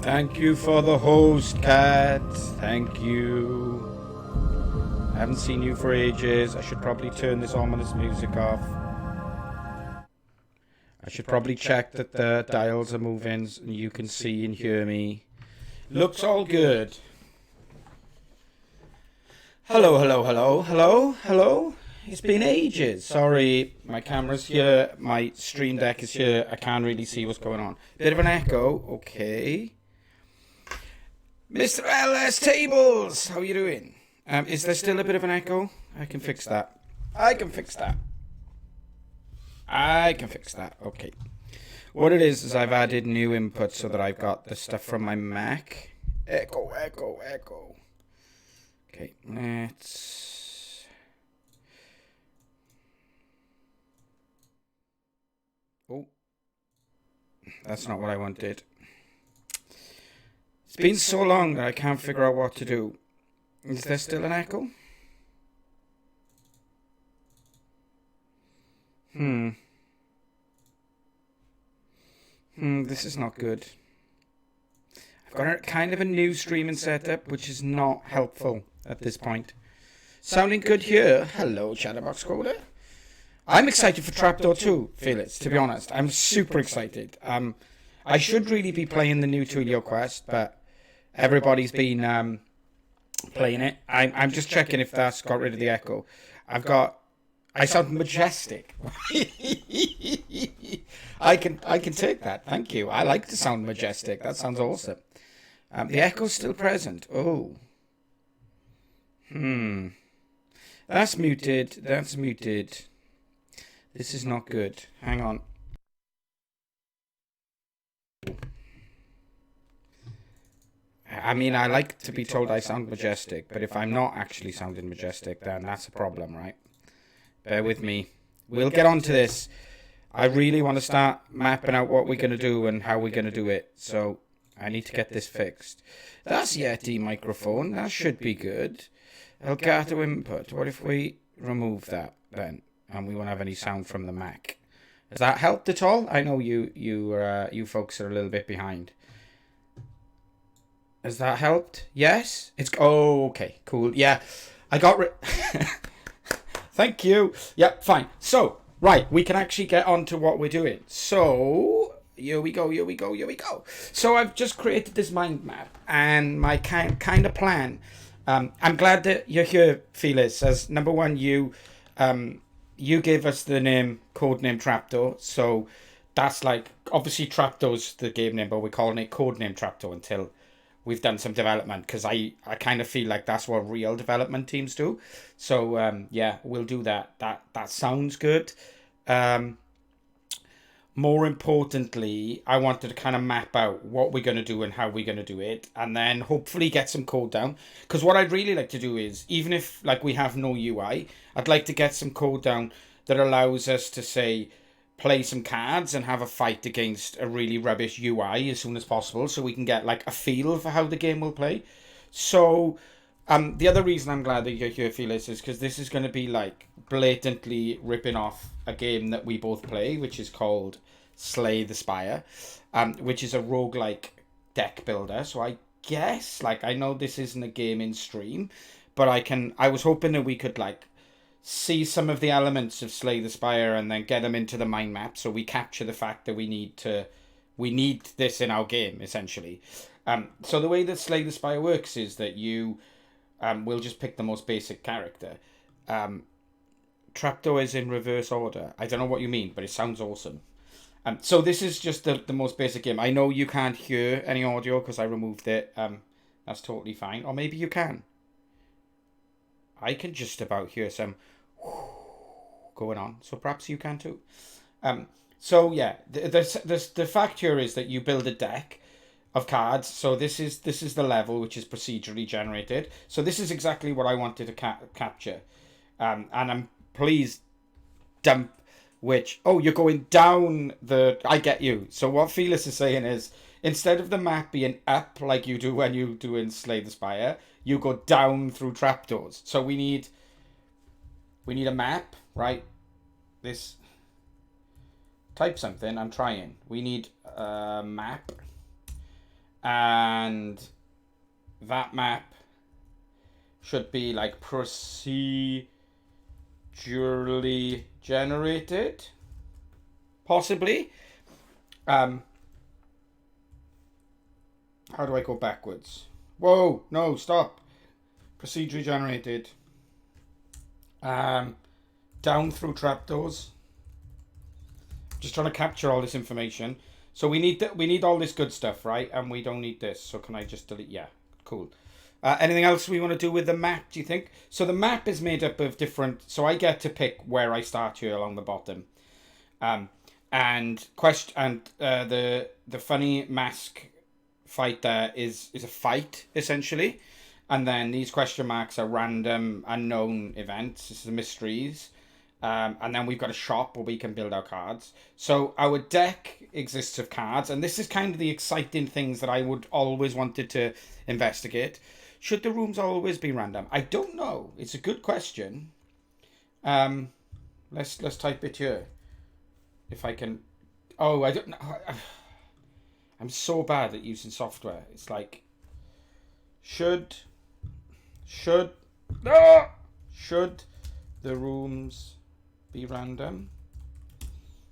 Thank you for the host, Cat. Thank you. I haven't seen you for ages. I should probably turn this ominous music off. I should probably check that the dials are moving and you can see and hear me. Looks all good. Hello, hello, hello, hello, hello. It's been ages. Sorry, my camera's here, my stream deck is here. I can't really see what's going on. Bit of an echo. Okay. Mr. LS Tables, how are you doing? Is there still a bit of an echo? I can fix that. I can fix that. Okay. What it is I've added new input so that I've got the stuff from my Mac. Echo. Okay, let's... Oh. That's not what I wanted. It's been so long that I can't figure out what to do. Is there still an echo? This is not good. I've got a kind of a new streaming setup, which is not helpful at this point. Sounding good here. Hello, Chatterbox Coder. I'm excited for Trapdoor 2, Felix, to be honest. I'm super excited. I should really be playing the new Tullio Quest, but everybody's been playing it. I'm just checking if that's got rid of the echo. I sound majestic. I can take that. Thank you. I like to sound majestic. That sounds awesome. The echo's still present. Oh. That's muted. This is not good. Hang on. I mean, I like to be told I sound majestic, but if I'm not actually sounding majestic, then that's a problem, right? Bear with me. We'll get on to this. I really want to start mapping out what we're going to do and how we're going to do it. So I need to get this fixed. That's Yeti microphone. That should be good. Elgato input. What if we remove that then? And we won't have any sound from the Mac. Has that helped at all? I know you folks are a little bit behind. Has that helped? Yes? Oh, okay. Cool. Yeah. I got Thank you. Yep, fine. So, right, we can actually get on to what we're doing. So, here we go. So, I've just created this mind map, and my kind of plan. I'm glad that you're here, Felix, as number one, you gave us the name, Codename Trapdoor, so that's like, obviously Trapdoor's the game name, but we're calling it Codename Trapdoor until we've done some development, because I kind of feel like that's what real development teams do. So, yeah, we'll do that. That sounds good. More importantly, I wanted to kind of map out what we're going to do and how we're going to do it, and then hopefully get some code down. Because what I'd really like to do is, even if like we have no UI, I'd like to get some code down that allows us to, say, play some cards and have a fight against a really rubbish UI as soon as possible, so we can get like a feel for how the game will play. So the other reason I'm glad that you're here, Felix, is because this is going to be like blatantly ripping off a game that we both play, which is called Slay the Spire, which is a roguelike deck builder. So I guess, like, I know this isn't a game in stream, but I was hoping that we could like see some of the elements of Slay the Spire and then get them into the mind map, so we capture the fact that we need this in our game, essentially. So the way that Slay the Spire works is that you will just pick the most basic character. Trapdoor is in reverse order. I don't know what you mean, but it sounds awesome. So this is just the most basic game. I know you can't hear any audio because I removed it. That's totally fine. Or maybe you can. I can just about hear some going on, so perhaps you can too. So yeah, the fact here is that you build a deck of cards. So this is the level, which is procedurally generated. So this is exactly what I wanted to capture. And I'm please dump which. Oh, you're going down the. I get you. So what Felix is saying is, instead of the map being up like you do when you do in Slay the Spire, you go down through trapdoors. So we need a map, right? This, type something. I'm trying. We need a map, And that map should be like procedurally generated, possibly. How do I go backwards? Whoa, no, stop. Procedurally generated. Down through trapdoors. Just trying to capture all this information. So we need all this good stuff, right? And we don't need this. So can I just delete? Yeah, cool. Anything else we want to do with the map, do you think? So the map is made up of different... So I get to pick where I start here along the bottom. The funny mask fight there is a fight, essentially. And then these question marks are random, unknown events. This is mysteries. And then we've got a shop where we can build our cards. So our deck exists of cards. And this is kind of the exciting things that I would always wanted to investigate. Should the rooms always be random? I don't know. It's a good question. Let's type it here. If I can... Oh, I don't know. I'm so bad at using software. It's like... Should the rooms be random?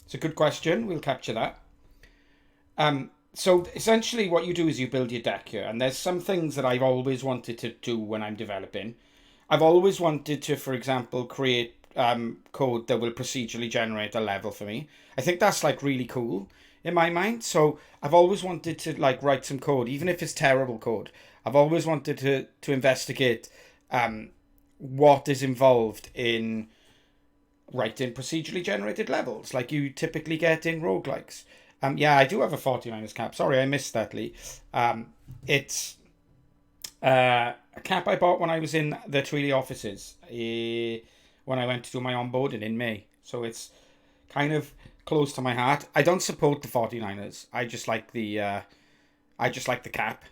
It's a good question. We'll capture that. So essentially what you do is you build your deck here. And there's some things that I've always wanted to do when I'm developing. I've always wanted to, for example, create code that will procedurally generate a level for me. I think that's like really cool in my mind. So I've always wanted to like write some code, even if it's terrible code. I've always wanted to investigate what is involved in writing procedurally generated levels like you typically get in roguelikes. Yeah, I do have a 49ers cap. Sorry, I missed that, Lee. It's a cap I bought when I was in the Tweely offices when I went to do my onboarding in May. So it's kind of close to my heart. I don't support the 49ers. I just like the cap.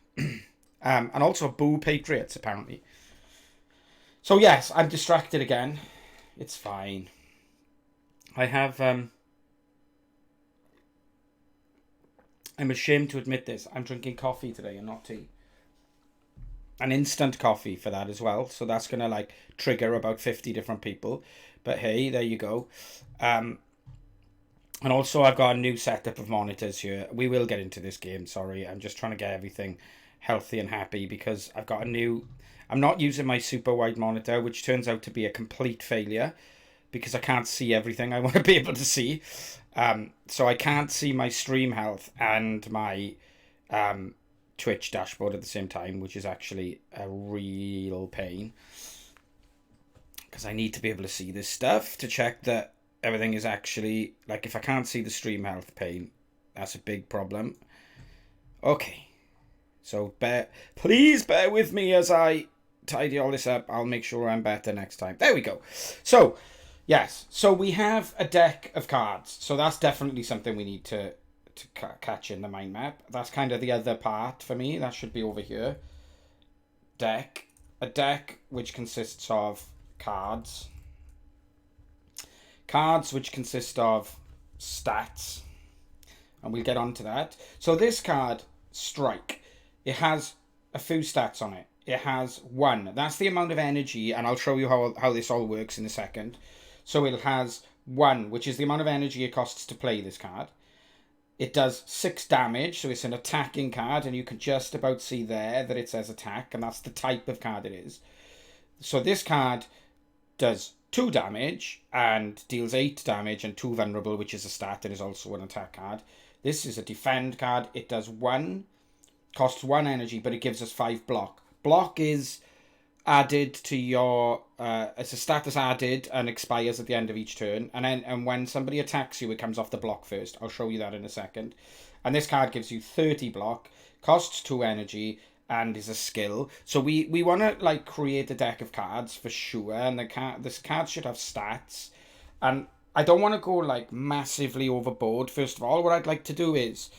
And also boo Patriots, apparently. So yes, I'm distracted again. It's fine. I have... I'm ashamed to admit this. I'm drinking coffee today and not tea. An instant coffee for that as well. So that's going to like trigger about 50 different people. But hey, there you go. And also I've got a new setup of monitors here. We will get into this game, sorry. I'm just trying to get everything healthy and happy because I've got a new... I'm not using my super wide monitor, which turns out to be a complete failure because I can't see everything I want to be able to see. So I can't see my stream health and my Twitch dashboard at the same time, which is actually a real pain. Because I need to be able to see this stuff to check that everything is actually... Like, if I can't see the stream health pane, that's a big problem. Okay. So please bear with me as I tidy all this up. I'll make sure I'm better next time. There we go. So... Yes, so we have a deck of cards. So that's definitely something we need to catch in the mind map. That's kind of the other part for me. That should be over here. Deck. A deck which consists of cards. Cards which consist of stats. And we'll get on to that. So this card, Strike, it has a few stats on it. It has 1. That's the amount of energy, and I'll show you how this all works in a second. So it has 1, which is the amount of energy it costs to play this card. It does 6 damage, so it's an attacking card, and you can just about see there that it says attack, and that's the type of card it is. So this card does 2 damage, and deals 8 damage, and 2 vulnerable, which is a stat, and is also an attack card. This is a defend card. It does 1, costs 1 energy, but it gives us 5 block. Block is... added to your it's a status added and expires at the end of each turn, and when somebody attacks you, it comes off the block first. I'll show you that in a second. And this card gives you 30 block, costs 2 energy, and is a skill. So we want to like create a deck of cards for sure, and this card should have stats. And I don't want to go like massively overboard. First of all, what I'd like to do is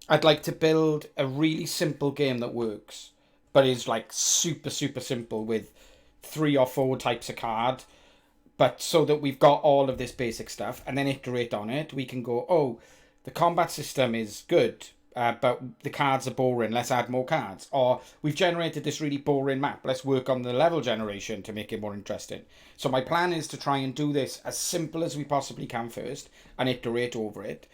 I'd like to build a really simple game that works, but is like super simple with 3 or 4 types of card, but so that we've got all of this basic stuff, and then iterate on it. We can go, oh, the combat system is good. but the cards are boring, let's add more cards. Or we've generated this really boring map, let's work on the level generation to make it more interesting. So my plan is to try and do this as simple as we possibly can first and iterate over it.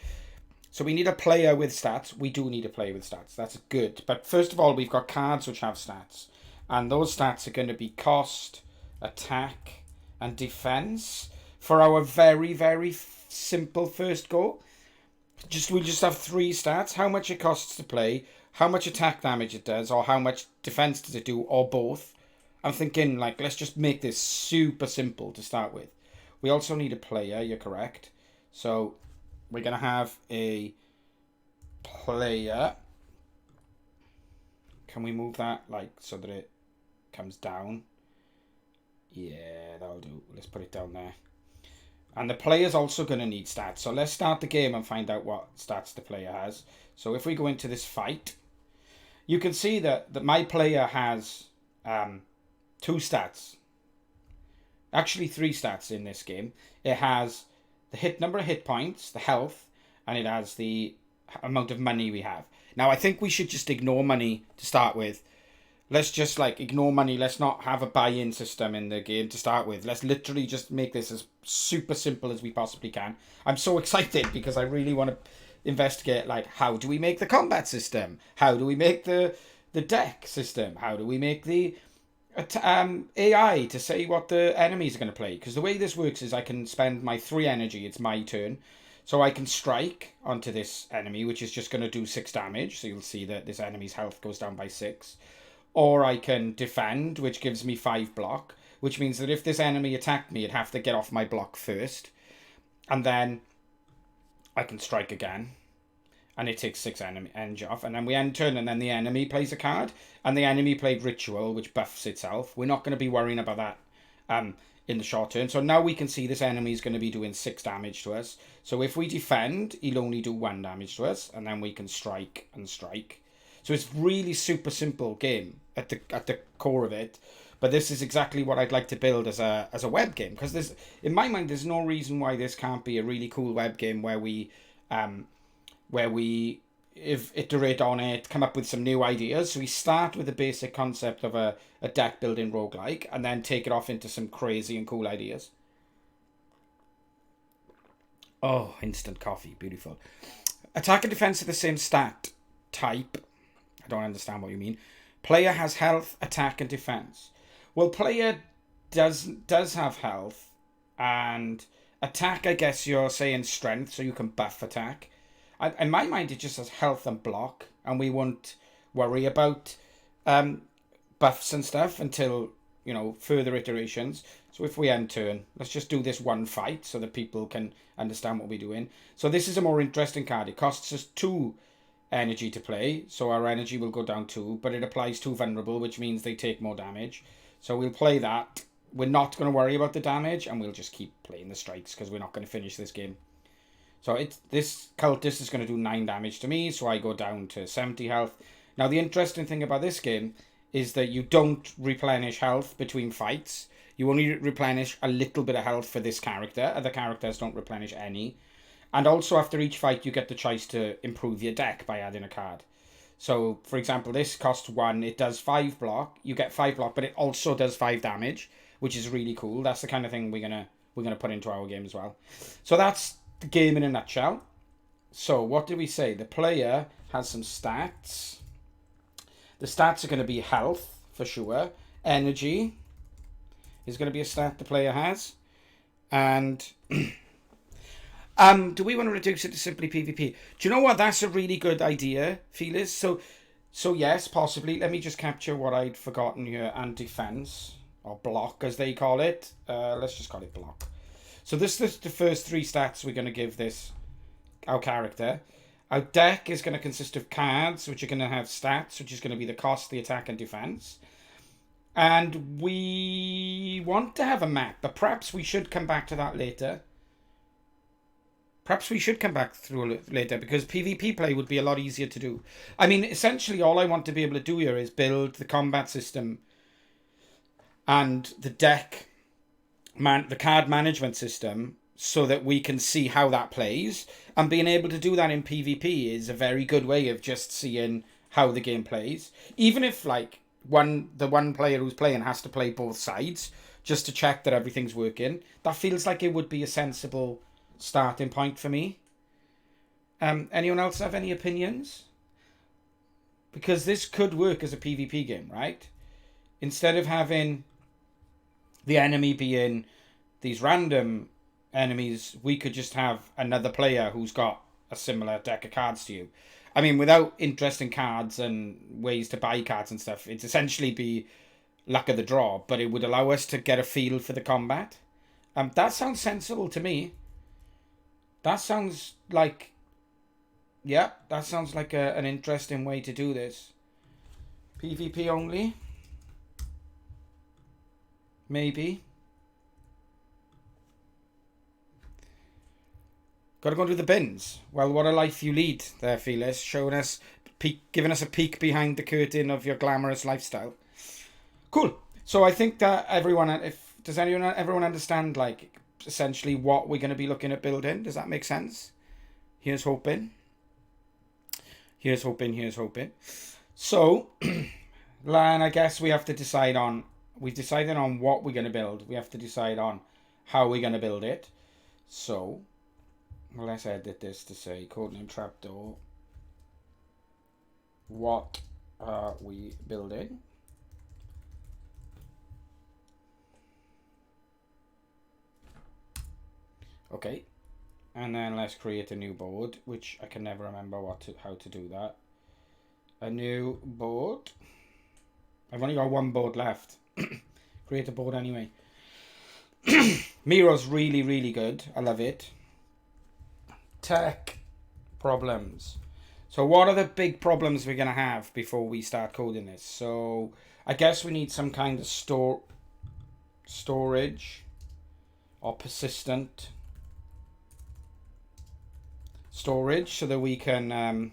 So we need a player with stats. We do need a player with stats. That's good. But first of all, we've got cards which have stats. And those stats are going to be cost, attack, and defense for our very, very simple first go. We'll just have 3 stats. How much it costs to play, how much attack damage it does, or how much defense does it do, or both. I'm thinking, like, let's just make this super simple to start with. We also need a player, you're correct. So we're going to have a player. Can we move that, like, so that it comes down? Yeah, that'll do. Let's put it down there. And the player's also going to need stats. So let's start the game and find out what stats the player has. So if we go into this fight, you can see that my player has 2 stats. Actually 3 stats in this game. It has the number of hit points, the health, and it has the amount of money we have. Now I think we should just ignore money to start with. Let's just ignore money. Let's not have a buy-in system in the game to start with. Let's literally just make this as super simple as we possibly can. I'm so excited because I really want to investigate, how do we make the combat system? How do we make the deck system? How do we make the AI to say what the enemies are going to play? Because the way this works is I can spend my 3 energy. It's my turn. So I can strike onto this enemy, which is just going to do 6 damage. So you'll see that this enemy's health goes down by 6. Or I can defend, which gives me 5 block, which means that if this enemy attacked me, it'd have to get off my block first. And then I can strike again. And it takes 6 energy off. And then we end turn, and then the enemy plays a card. And the enemy played Ritual, which buffs itself. We're not going to be worrying about that in the short term. So now we can see this enemy is going to be doing 6 damage to us. So if we defend, he'll only do 1 damage to us. And then we can strike and strike. So it's really super simple game at the core of it. But this is exactly what I'd like to build as a web game. Because in my mind, there's no reason why this can't be a really cool web game where we iterate on it, come up with some new ideas. So we start with the basic concept of a deck building roguelike and then take it off into some crazy and cool ideas. Oh, instant coffee. Beautiful. Attack and defense are the same stat type. I don't understand what you mean. Player has health, attack, and defense. Well, player does have health and attack. I guess you're saying strength, so you can buff attack. In my mind, it just has health and block, and we won't worry about buffs and stuff until further iterations. So if we end turn, let's just do this one fight so that people can understand what we're doing. So this is a more interesting card. It costs us 2 energy to play, so our energy will go down 2, but it applies to vulnerable, which means they take more damage. So we'll play that. We're not going to worry about the damage, and we'll just keep playing the strikes because we're not going to finish this game. So this cultist is going to do 9 damage to me, so I go down to 70 health. Now the interesting thing about this game is that you don't replenish health between fights. You only replenish a little bit of health for this character. Other characters don't replenish any. And also after each fight, you get the choice to improve your deck by adding a card. So, for example, this costs 1. It does 5 block. You get 5 block, but it also does 5 damage, which is really cool. That's the kind of thing we're gonna put into our game as well. So that's the game in a nutshell. So what did we say? The player has some stats. The stats are going to be health, for sure. Energy is going to be a stat the player has. And do we want to reduce it to simply PvP? Do you know what? That's a really good idea, Felix. So yes, possibly. Let me just capture what I'd forgotten here. And defense, or block, as they call it. Let's just call it block. So this is the first 3 stats we're going to give our character. Our deck is going to consist of cards, which are going to have stats, which is going to be the cost, the attack, and defense. And we want to have a map, but perhaps we should come back to that later. Perhaps we should come back through it later, because PvP play would be a lot easier to do. I mean, essentially, all I want to be able to do here is build the combat system and the deck, the card management system so that we can see how that plays. And being able to do that in PvP is a very good way of just seeing how the game plays. Even if like the one player who's playing has to play both sides just to check that everything's working, that feels like it would be a sensible starting point for me. Anyone else have any opinions? Because this could work as a PvP game, right? Instead of having the enemy being these random enemies, we could just have another player who's got a similar deck of cards to you. I mean, without interesting cards and ways to buy cards and stuff, it'd essentially be luck of the draw, but it would allow us to get a feel for the combat. That sounds sensible to me. That sounds like... Yeah, that sounds like an interesting way to do this. PvP only? Maybe. Gotta go to the bins. Well, what a life you lead there, Felix. Showing us, giving us a peek behind the curtain of your glamorous lifestyle. Cool. So I think that everyone understand, like, essentially what we're going to be looking at building? Does that make sense? Here's hoping. Here's hoping, here's hoping. So, Lan, I guess we have to decide on... We've decided on what we're going to build. We have to decide on how we're going to build it. So, well, let's edit this to say Codename Trapdoor. What are we building? Okay. And then let's create a new board, which I can never remember how to do that. A new board. I've only got one board left. Create a board anyway. Miro's really, really good. I love it. Tech problems. So what are the big problems we're going to have before we start coding this? So I guess we need some kind of storage or persistent storage so that we can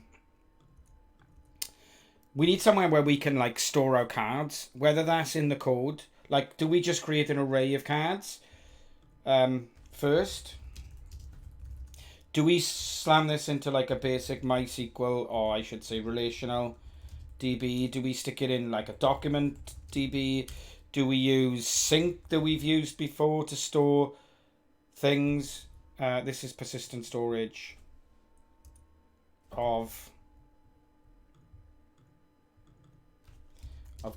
we need somewhere where we can like store our cards, whether that's in the code. Like, do we just create an array of cards first? Do we slam this into like a basic MySQL, or I should say relational DB? Do we stick it in like a document DB? Do we use sync that we've used before to store things? This is persistent storage of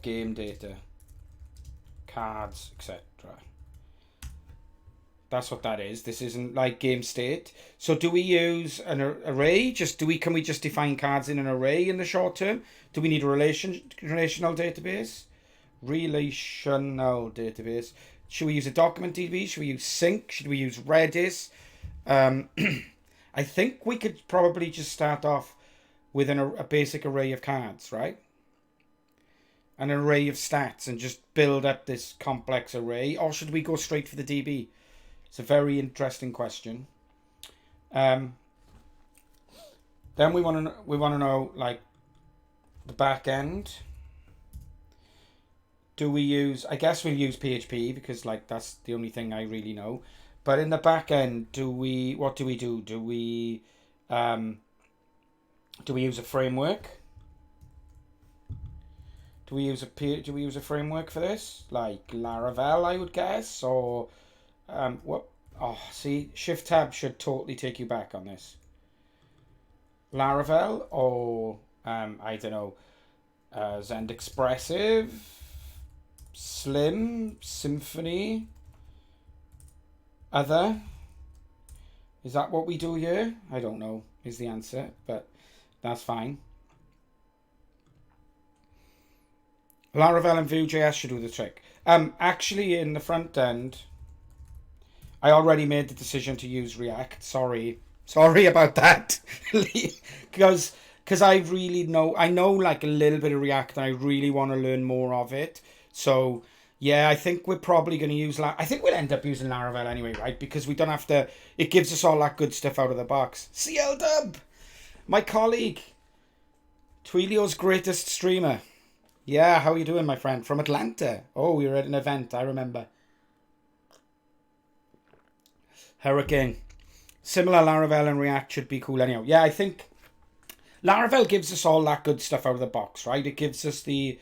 game data, cards, etc. That's what that is. This isn't like game state. So do we use an array? Can we just define cards in an array in the short term? Do we need a relational database? Relational database. Should we use a document DB? Should we use sync? Should we use Redis? I think we could probably just start off with a basic array of cards, right? An array of stats and just build up this complex array. Or should we go straight for the DB? It's a very interesting question. Then we want to know like the back end. Do we use? I guess we'll use PHP because like that's the only thing I really know. But in the back end, what do we do? Do we use a framework? Do we use a framework for this? Like Laravel, I would guess, or what? Oh, see, Shift Tab should totally take you back on this. Laravel or I don't know, Zend Expressive, Slim, Symfony, other. Is that what we do here? I don't know is the answer, but that's fine. Laravel and Vue.js should do the trick. Actually, in the front end, I already made the decision to use React. Sorry about that. Because I know like a little bit of React and I really want to learn more of it. So yeah, I think we're probably going to use I think we'll end up using Laravel anyway, right? Because we don't have to, it gives us all that good stuff out of the box. CL Dub, my colleague, Twilio's greatest streamer. Yeah, how are you doing, my friend? From Atlanta. Oh, we were at an event, I remember. Hurricane. Similar Laravel and React should be cool anyhow. Yeah, I think Laravel gives us all that good stuff out of the box, right? It gives us the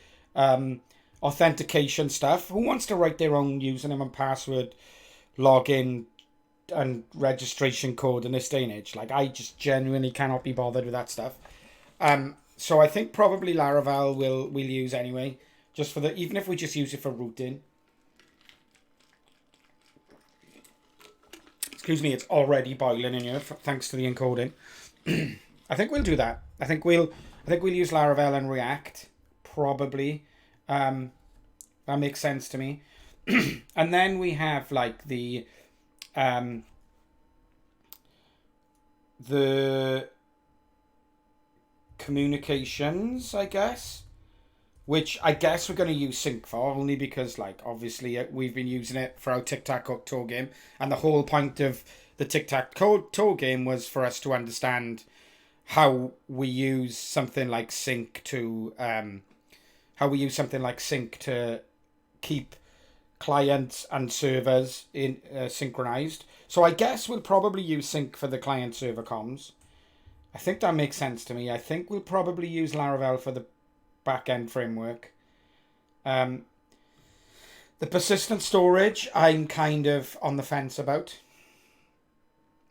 authentication stuff. Who wants to write their own username and password, login, and registration code in this day and age? Like, I just genuinely cannot be bothered with that stuff. So I think probably Laravel we'll use anyway, just for the, even if we just use it for routing. Excuse me, it's already boiling in here thanks to the encoding. I think we'll do that. I think we'll use Laravel and React probably. That makes sense to me. And then we have like the communications, I guess, which I guess we're going to use sync for, only because, like, obviously we've been using it for our tic-tac-toe game, and the whole point of the tic-tac-toe game was for us to understand how we use something like sync to keep clients and servers in synchronized. So I guess we'll probably use sync for the client server comms. I think that makes sense to me. I think we'll probably use Laravel for the back-end framework. The persistent storage, I'm kind of on the fence about.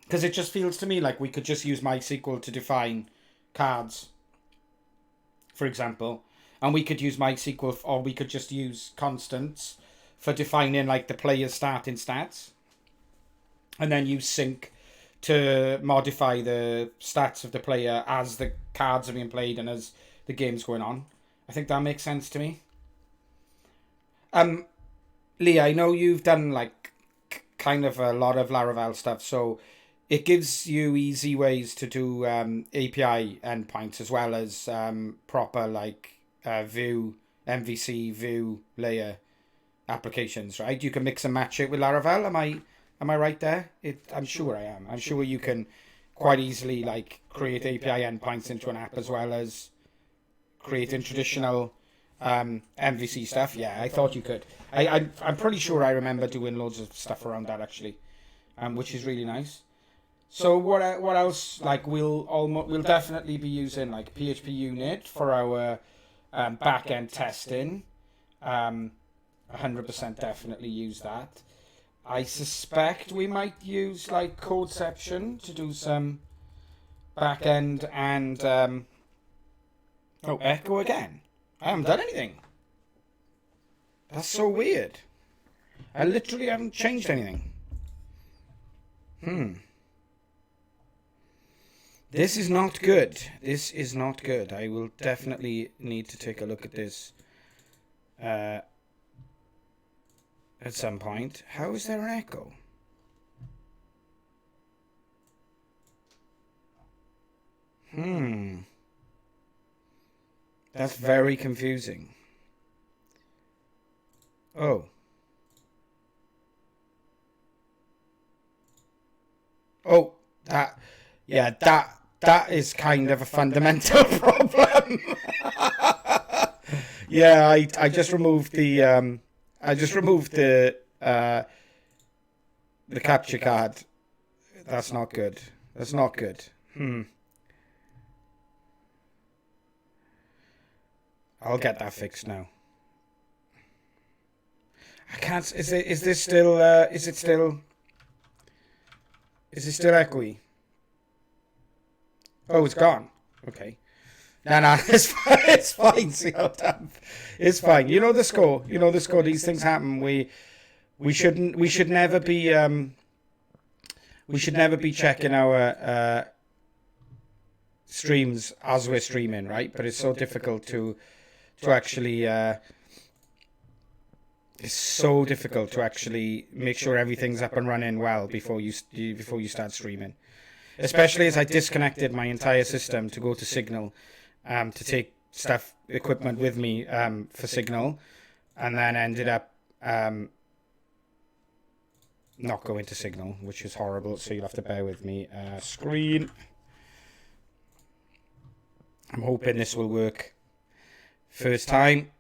Because it just feels to me like we could just use MySQL to define cards, for example. And we could use MySQL, or we could just use constants for defining like the player's starting stats. And then use sync to modify the stats of the player as the cards are being played and as the game's going on. I think that makes sense to me. Lee, I know you've done like kind of a lot of Laravel stuff, so it gives you easy ways to do API endpoints as well as proper like Vue, MVC, Vue layer applications, right? You can mix and match it with Laravel. Am I right there? I'm sure I am. I'm sure you can quite easily like create API endpoints into an app as well as creating traditional MVC stuff. Yeah, I thought you could. I'm pretty sure I remember doing loads of stuff around that actually, which is really nice. So what else? Like we'll definitely be using like PHP unit for our back end testing. 100% definitely use that. I suspect we might use like Codeception to do some back end and Echo again. I haven't done anything. That's so weird. I literally haven't changed anything. This is not good. This is not good. I will definitely need to take a look at this at some point. How is there an echo? That's very confusing. Oh. Oh, that is kind of a fundamental problem. Yeah, I just removed the capture card. That's not good. That's not good. I'll get that fixed now. I can't. Is it still echoey? Oh, it's gone. Okay. No, it's fine. It's fine. See how damn. It's fine. You know the score. You know the score. These things happen. We should never be checking our streams as we're streaming, right? But it's so difficult to actually make sure everything's up and running well before you start streaming. Especially as I disconnected my entire system to go to Signal, to take equipment with me for Signal, and then ended up not going to Signal, which is horrible. So you'll have to bear with me. Screen. I'm hoping this will work. First time.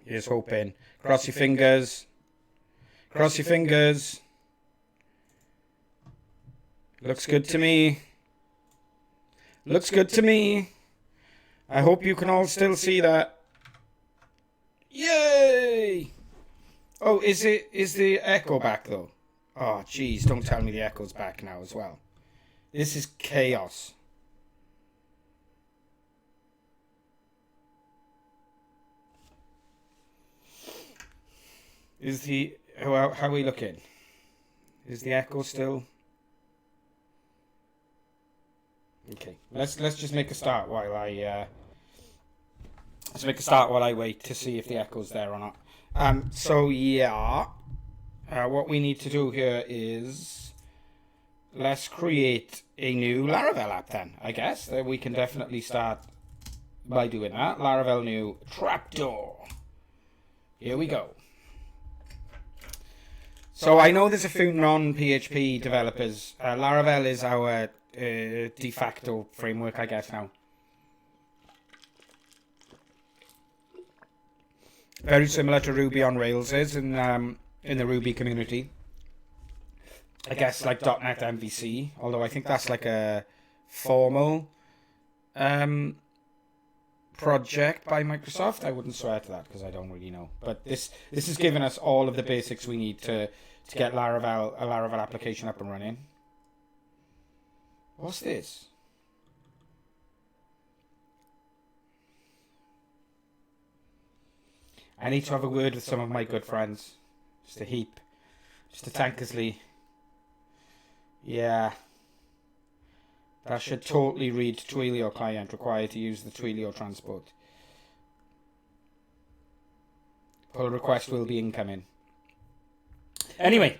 Here's hoping. Cross your fingers. Cross your fingers. Looks good to me. Looks good to me. I hope you can all still see that. Yay! Oh, is the echo back though? Oh, jeez, don't tell me the echo's back now as well. This is chaos. Is the how are we looking? Is the echo still? Okay, let's just make a start while I wait to see if the echo's there or not. So yeah, what we need to do here is let's create a new Laravel app then. I guess we can definitely start by doing that. Laravel new trapdoor. Here we go. So I know there's a few non-PHP developers. Laravel is our de facto framework, I guess, now. Very similar to Ruby on Rails is in the Ruby community. I guess like .NET MVC, although I think that's like a formal project by Microsoft. I wouldn't swear to that because I don't really know. But this has given us all of the basics we need to get a Laravel application up and running. What's this? I need to have a word with some of my good friends. Just a heap. Just a Tankersley. Yeah. That should totally read Twilio client required to use the Twilio transport. Pull request will be incoming. Anyway,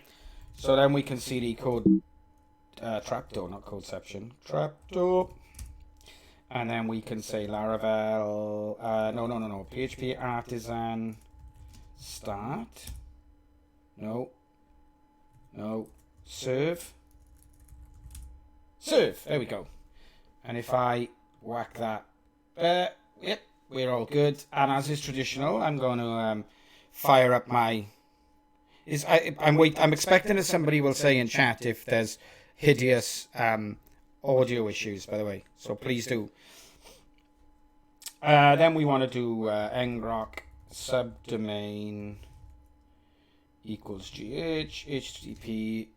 so then we can see the code trapdoor, not codeception. Trapdoor. And then we can say Laravel, no. PHP artisan start. No. Serve. There we go. And if I whack that, yep, we're all good. And as is traditional, I'm going to fire up my. I'm expecting that somebody will say in chat if there's hideous audio issues, by the way. So please do. Then we want to do ngrok subdomain equals gh http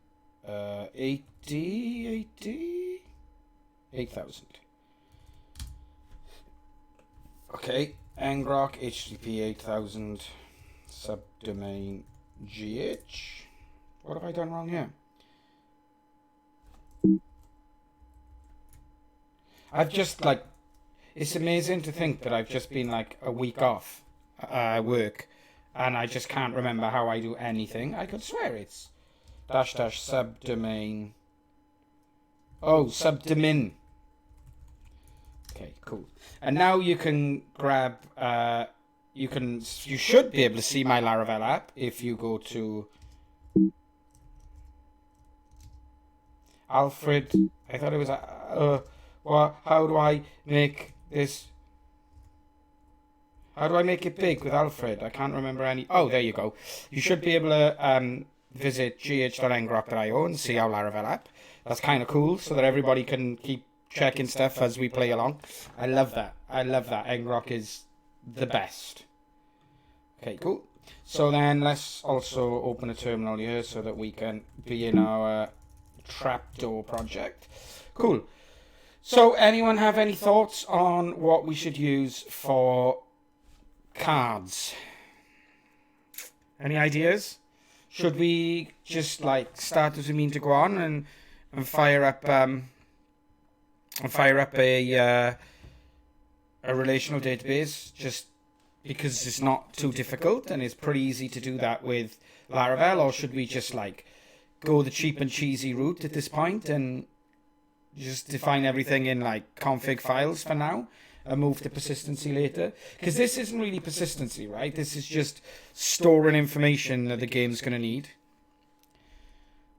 8,000. Okay, ngrok http 8,000 subdomain gh. What have I done wrong here? I've just like, it's amazing to think that I've just been like a week off work and I just can't remember how I do anything. I could swear it's -- subdomain. Oh, subdomain. Okay, cool. And now you can grab, you should be able to see my Laravel app if you go to Alfred. I thought it was, how do I make this? How do I make it big with Alfred? I can't remember any. Oh, there you go. You should be able to visit gh.ngrok.io and see our Laravel app. That's kind of cool, so that everybody can keep checking stuff as we play along. I love that. ngrok is the best. Okay, cool. So then let's also open a terminal here so that we can be in our trapdoor project. Cool. So anyone have any thoughts on what we should use for cards? Any ideas? Should we just like start as we mean to go on and fire up a relational database just because it's not too difficult and it's pretty easy to do that with Laravel? Or should we just like go the cheap and cheesy route at this point and just define everything in like config files for now and move to persistency later? Because this isn't really persistency, right? This is just storing information that the game's going to need.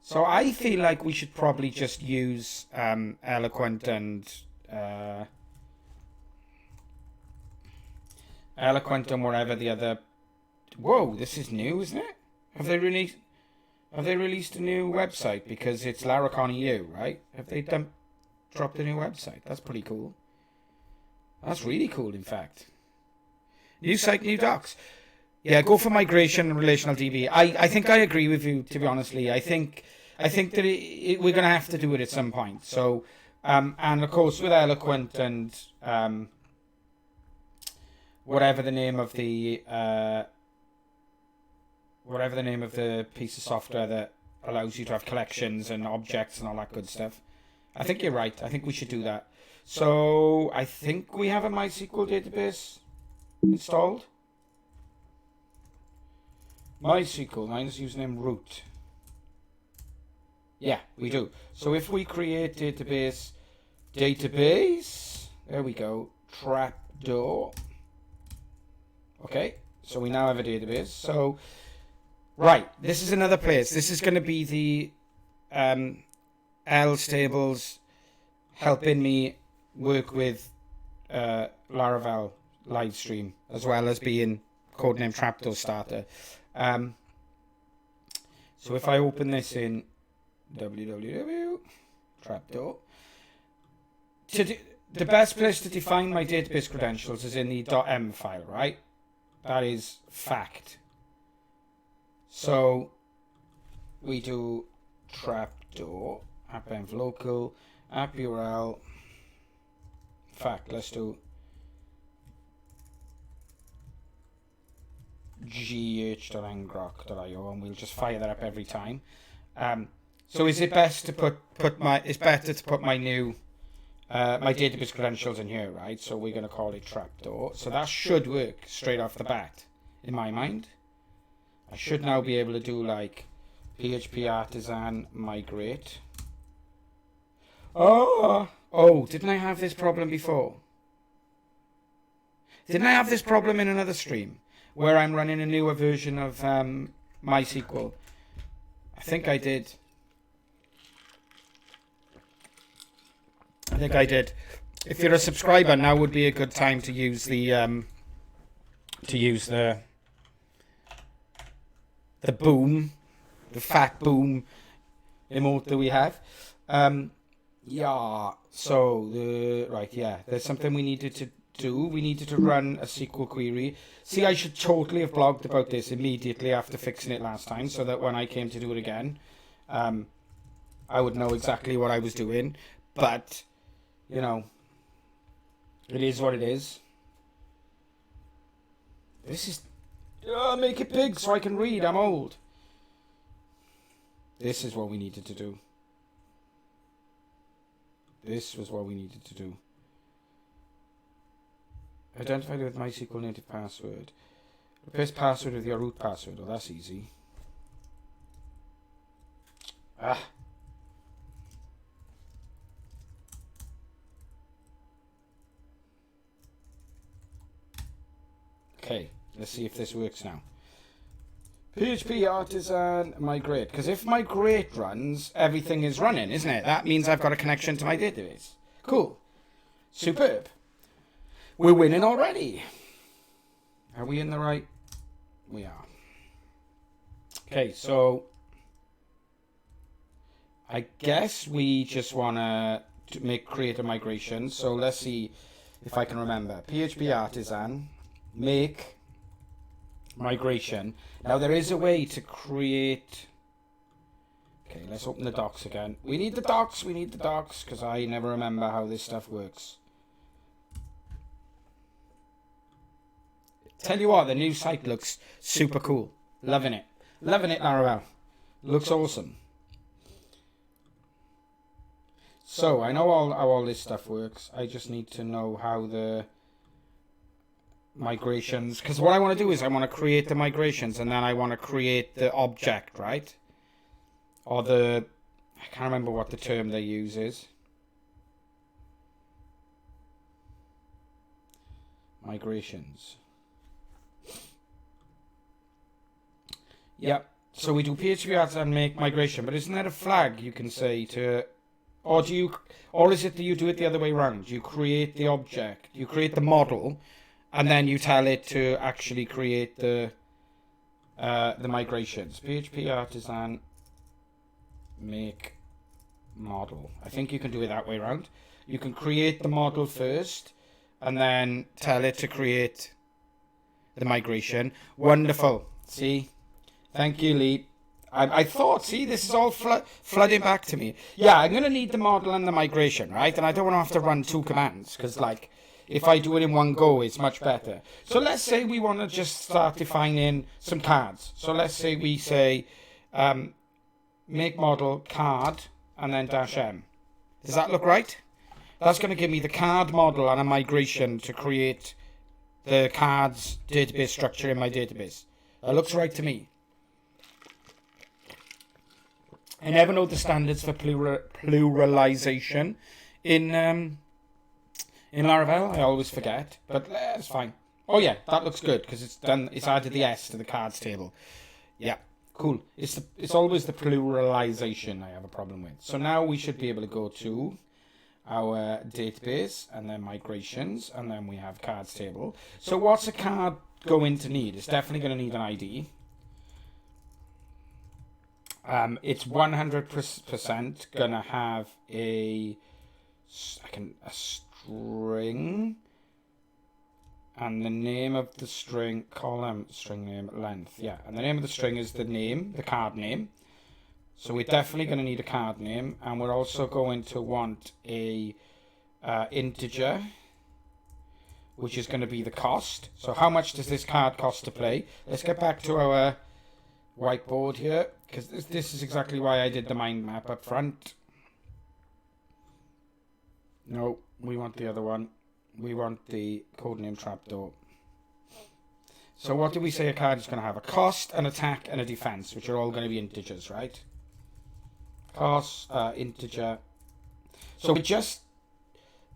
So I feel like we should probably just use Eloquent and whatever the other. Whoa, this is new, isn't it? Have they released? Have they released a new website? Because it's Laracon EU, right? Have they dropped a new website? That's pretty cool. That's really cool, in fact. New site, new docs. Yeah, go for migration and relational DB. I think I agree with you, to be honestly. I think that we're going to have to do it at some point. So, and of course, with Eloquent and whatever the name of the piece of software that allows you to have collections and objects and all that good stuff. I think you're right. I think we should do that. So I think we have a MySQL database installed. MySQL minus username root. Yeah, we do. So if we create database, there we go, trapdoor. Okay, so we now have a database. So, right, this is another place. This is going to be the L stables helping me work with Laravel live stream, as well as being Codename Trapdoor starter. So if I open this in www.trapdoor, the best place to define my database credentials is in the .m file, right? That is fact. So we do trapdoor, append local, app URL, fact, let's do gh.ngrok.io, and we'll just fire that up every time. So is it best to put my new my database credentials in here, right? So we're going to call it trapdoor. So that should work straight off the bat, in my mind. I should now be able to do like PHP artisan migrate. Oh, didn't I have this problem before? Didn't I have this problem in another stream where I'm running a newer version of MySQL? I think I did. If you're a subscriber, now would be a good time to use the boom, the fat boom emote that we have. Yeah. So there's something we needed to do. We needed to run a SQL query. See, I should totally have blogged about this immediately after fixing it last time, so that when I came to do it again, I would know exactly what I was doing. But you know, it is what it is. This is... make it big so I can read. I'm old. This is what we needed to do. This was what we needed to do. Identified with MySQL native password. Replace password with your root password. Oh, that's easy. Okay, let's see if this works now. PHP artisan migrate. Because if migrate runs, everything is running, isn't it? That means I've got a connection to my database. Cool. Superb. We're winning already. Are we in the right? We are. Okay, so I guess we just want to create a migration. So let's see if I can remember. PHP artisan. Make migration. Now there is a way to create... Okay, let's open the docs again. We need the docs, because I never remember how this stuff works. Tell you what, the new site looks super cool. Loving it, Laravel. Looks awesome. So, I know how all this stuff works. I just need to know how the... migrations, because what I want to do is I want to create the migrations, and then I want to create the object, right? Or the... I can't remember what the term they use is. Migrations. Yep. So we do PHP ads and make migration, but isn't there a flag you can say to... Or is it that you do it the other way around? You create the object, you create the model, and then you tell it to actually create the migrations. PHP artisan make model. I think you can do it that way around. You can create the model first and then tell it to create the migration. Wonderful. See? Thank you, Lee. I thought, see, this is all flooding back to me. Yeah, I'm going to need the model and the migration, right? And I don't want to have to run 2 commands because, like, if I do it in one go, it's much better. So let's say we want to just start defining some cards. So let's say we say make model card and then -m. Does that look right? That's going to give me the card model and a migration to create the cards database structure in my database. That looks right to me. I never know the standards for pluralization in Laravel. I always forget, but that's fine. Oh yeah, that looks good because it's done. It's added the S to the cards table. Yeah, cool. It's always the pluralization I have a problem with. So now we should be able to go to our database and then migrations, and then we have cards table. So what's a card going to need? It's definitely going to need an ID. It's 100% gonna have a string, and the name of the string, column, string name, length, yeah, and the name of the string is the name, the card name. So we're definitely going to need a card name, and we're also going to want a integer, which is going to be the cost. So how much does this card cost to play? Let's get back to our whiteboard here, because this is exactly why I did the mind map up front. No, we want the other one. We want the codename trapdoor. So what do we say a card is going to have? A cost, an attack, and a defense, which are all going to be integers, right? Cost, integer. So we just...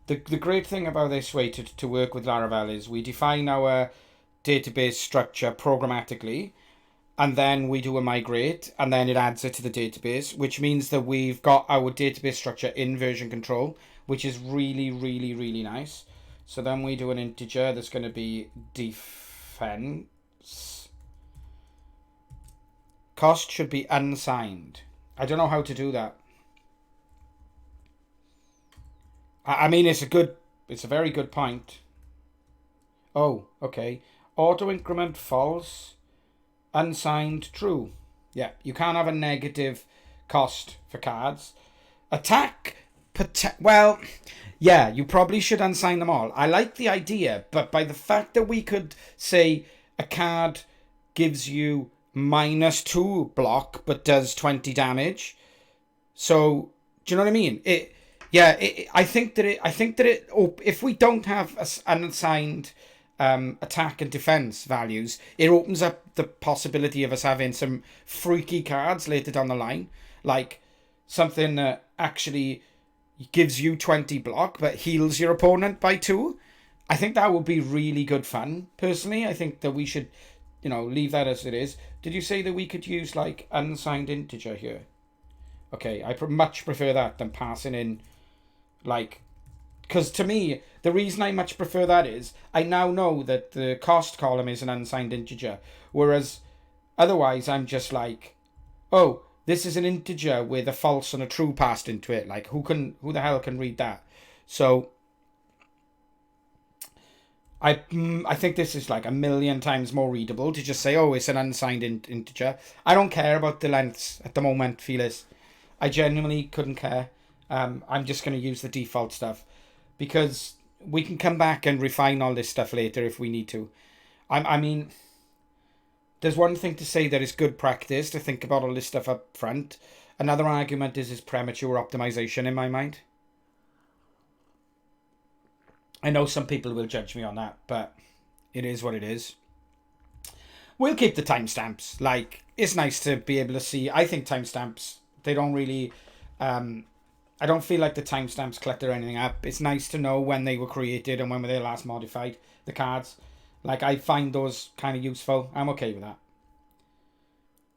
The great thing about this way to work with Laravel is we define our database structure programmatically, and then we do a migrate, and then it adds it to the database, which means that we've got our database structure in version control, which is really, really, really nice. So then we do an integer that's going to be defense. Cost should be unsigned. I don't know how to do that. I mean, it's a very good point. Oh, okay. Auto increment false. Unsigned true. Yeah, you can't have a negative cost for cards. Attack, well, yeah, you probably should unsign them all. I like the idea, but by the fact that we could say a card gives you -2 block but does 20 damage. So, do you know what I mean? I think that if we don't have an unsigned attack and defense values, it opens up the possibility of us having some freaky cards later down the line, like something that actually gives you 20 block but heals your opponent by 2. I think that would be really good fun. Personally, I think that we should, leave that as it is. Did you say that we could use like unsigned integer here? Okay, I much prefer that than passing in like... Because to me, the reason I much prefer that is I now know that the cost column is an unsigned integer. Whereas otherwise I'm just like, oh, this is an integer with a false and a true passed into it. Like, who the hell can read that? So I think this is like a million times more readable to just say, oh, it's an unsigned integer. I don't care about the lengths at the moment, Felix. I genuinely couldn't care. I'm just going to use the default stuff, because we can come back and refine all this stuff later if we need to. I mean, there's one thing to say that it's good practice to think about all this stuff up front. Another argument is premature optimization in my mind. I know some people will judge me on that, but it is what it is. We'll keep the timestamps. Like, it's nice to be able to see. I think timestamps, they don't really... I don't feel like the timestamps clutter anything up. It's nice to know when they were created and when they were last modified, the cards. Like, I find those kind of useful. I'm okay with that.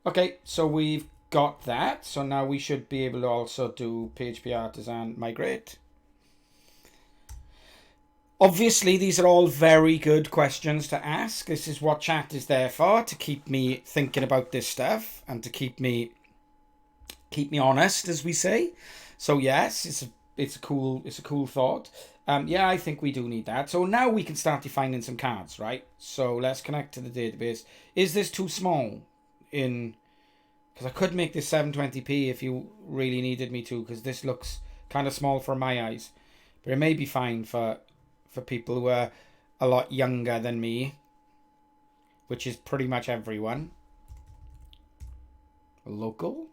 Okay, so we've got that. So now we should be able to also do PHP Artisan migrate. Obviously, these are all very good questions to ask. This is what chat is there for, to keep me thinking about this stuff and to keep me keep me honest, as we say. So yes, it's a cool thought. Yeah, I think we do need that. So now we can start defining some cards, right? So let's connect to the database. Is this too small? Because I could make this 720p if you really needed me to, because this looks kind of small for my eyes. But it may be fine for people who are a lot younger than me, which is pretty much everyone. Local.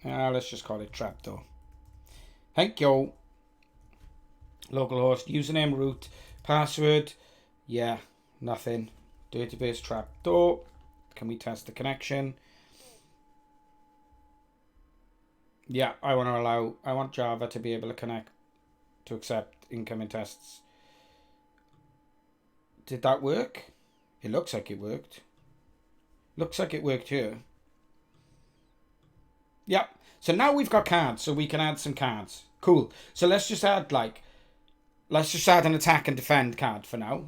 Let's just call it Trapdoor. Thank you. Localhost, username, root, password. Yeah, nothing. Database Trapdoor. Can we test the connection? Yeah, I want Java to be able to connect to accept incoming tests. Did that work? It looks like it worked. Looks like it worked here. Yep. So now we've got cards, so we can add some cards. Cool. So let's just add an attack and defend card for now.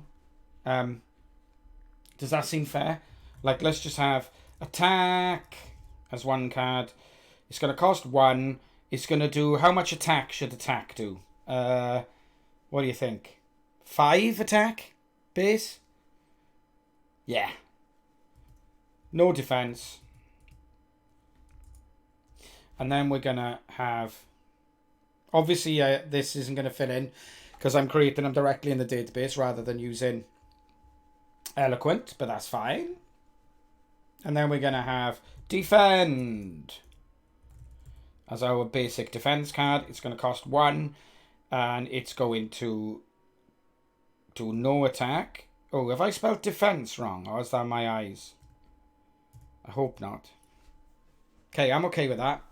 Does that seem fair? Like, let's just have attack as one card. It's going to cost 1. It's going to do... How much attack should attack do? What do you think? 5 attack base? Yeah. No defense. And then we're going to have... Obviously, this isn't going to fill in because I'm creating them directly in the database rather than using Eloquent, but that's fine. And then we're going to have defend as our basic defense card. It's going to cost 1 and it's going to do no attack. Oh, have I spelled defense wrong, or is that my eyes? I hope not. Okay, I'm okay with that.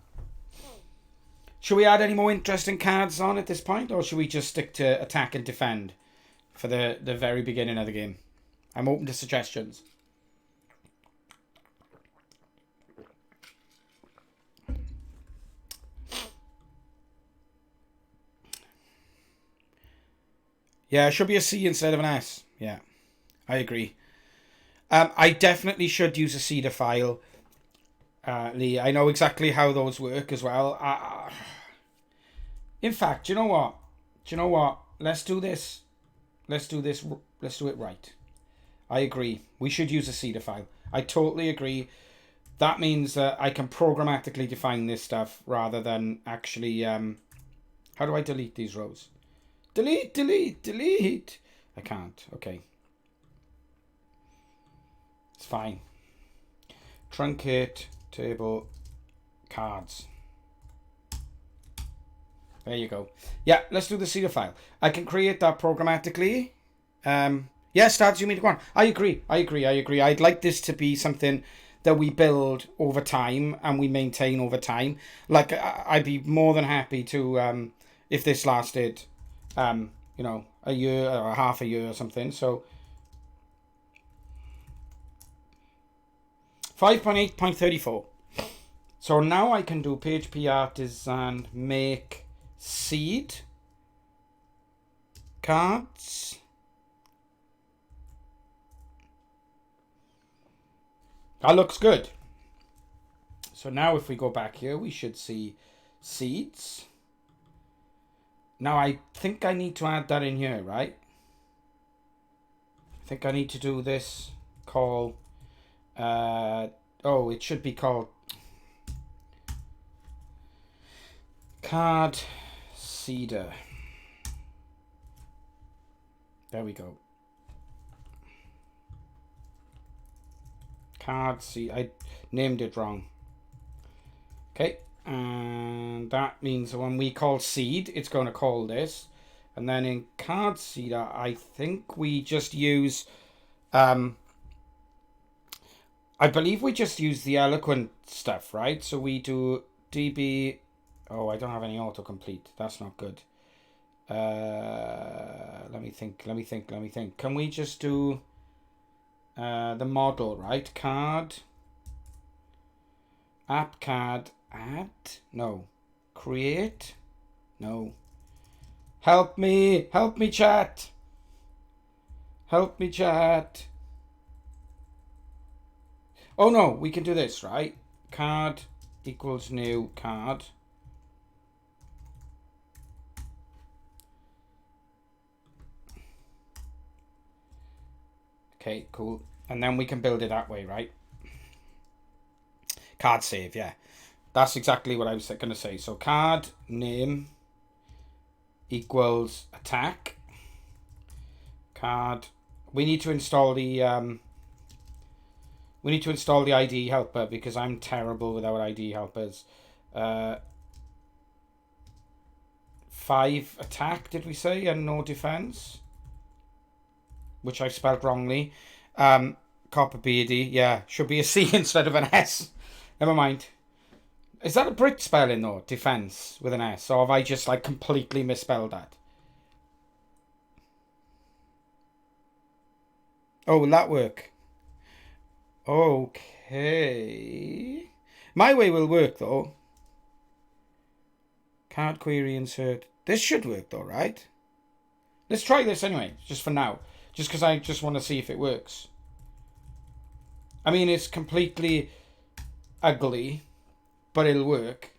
Should we add any more interesting cards on at this point, or should we just stick to attack and defend for the very beginning of the game? I'm open to suggestions. Yeah, it should be a C instead of an S. Yeah, I agree. I definitely should use a seeder file, Lee. I know exactly how those work as well. In fact, do you know what? Let's do this. Let's do it right. I agree. We should use a seeder file. I totally agree. That means that I can programmatically define this stuff rather than actually... how do I delete these rows? Delete. I can't. Okay. It's fine. Truncate table cards. There you go. Yeah, let's do the seeder file. I can create that programmatically. Yeah, start zooming to go on. I agree. I'd like this to be something that we build over time and we maintain over time. Like, I'd be more than happy to, if this lasted, a year or half a year or something. So 5.8.34. So now I can do PHP artisan make seed cards. That looks good. So now if we go back here, we should see seeds. Now I think I need to add that in here, right? I think I need to do this call. It should be called card seeder. There we go. Card seed. I named it wrong. Okay, and that means when we call seed, it's going to call this. And then in card seeder, I think we just use I believe we just use the Eloquent stuff, right? So we do db... Oh, I don't have any autocomplete. That's not good. Let me think. Can we just do the model, right? Card. App card. Add? No. Create? No. Help me chat. Oh no, we can do this, right? Card equals new card. Okay, cool. And then we can build it that way, right? Card save, yeah. That's exactly what I was going to say. So card name equals attack. Card. We need to install the ID helper because I'm terrible without ID helpers. 5 attack, did we say, and no defense? Which I spelled wrongly. Copper beardy, yeah, should be a C instead of an S. Never mind. Is that a Brit spelling though? Defense with an S, or have I just like completely misspelled that? Oh, will that work? Okay. My way will work though. Card query insert. This should work though, right? Let's try this anyway, just for now. Just because I just want to see if it works. I mean, it's completely ugly, but it'll work.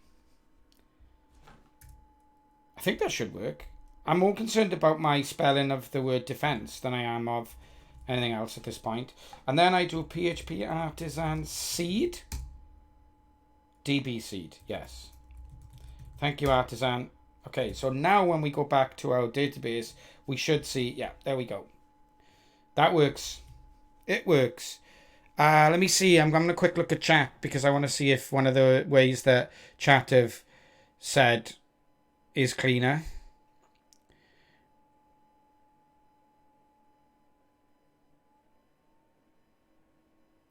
I think that should work. I'm more concerned about my spelling of the word defense than I am of anything else at this point. And then I do PHP artisan seed. DB seed, yes. Thank you, artisan. Okay, so now when we go back to our database, we should see, yeah, there we go. That works. It works. Let me see. I'm having a quick look at chat because I want to see if one of the ways that chat have said is cleaner.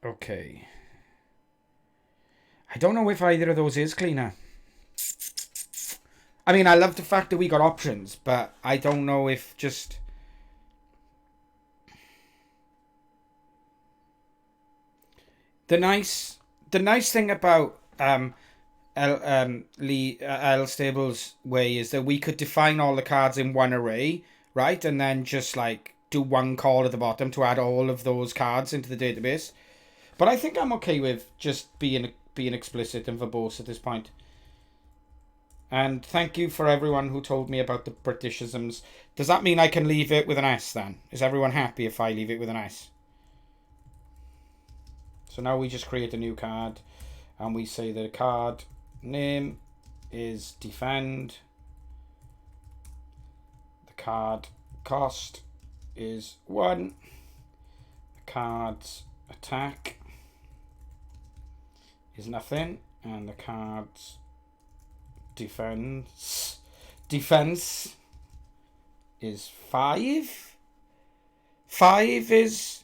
Okay. I don't know if either of those is cleaner. I mean, I love the fact that we got options, but I don't know if just... The nice thing about L Stable's way is that we could define all the cards in one array, right? And then just like do one call at the bottom to add all of those cards into the database. But I think I'm okay with just being explicit and verbose at this point. And thank you for everyone who told me about the Britishisms. Does that mean I can leave it with an S then? Is everyone happy if I leave it with an S? So now we just create a new card and we say the card name is defend. The card cost is 1. The card's attack is nothing. And the card's defense is 5. 5 is...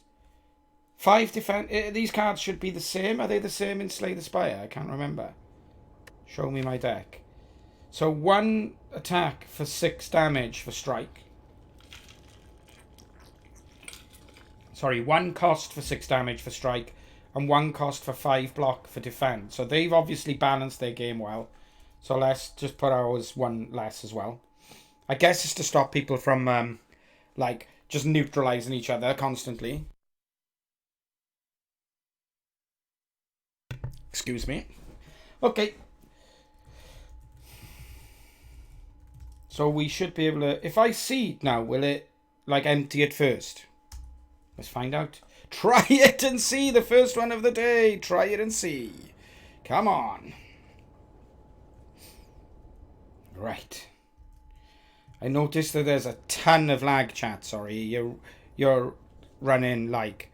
5 defense. These cards should be the same. Are they the same in Slay the Spire? I can't remember. Show me my deck. So 1 attack for 6 damage for strike. Sorry, 1 cost for 6 damage for strike, and 1 cost for 5 block for defense. So they've obviously balanced their game well. So let's just put ours 1 less as well. I guess it's to stop people from like just neutralizing each other constantly. Excuse me. Okay. So we should be able to... If I seed now, will it, like, empty it first? Let's find out. Try it and see. The first one of the day. Try it and see. Come on. Right. I noticed that there's a ton of lag, chat. Sorry. You're running, like...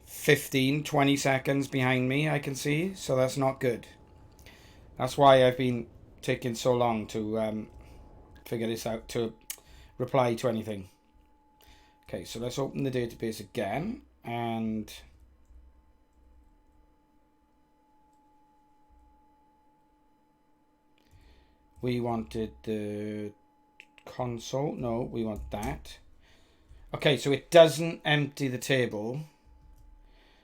15-20 seconds behind me, I can see, so that's not good. That's why I've been taking so long to figure this out, to reply to anything. Okay, so let's open the database again, and we wanted the console. No, we want that. Okay, so it doesn't empty the table.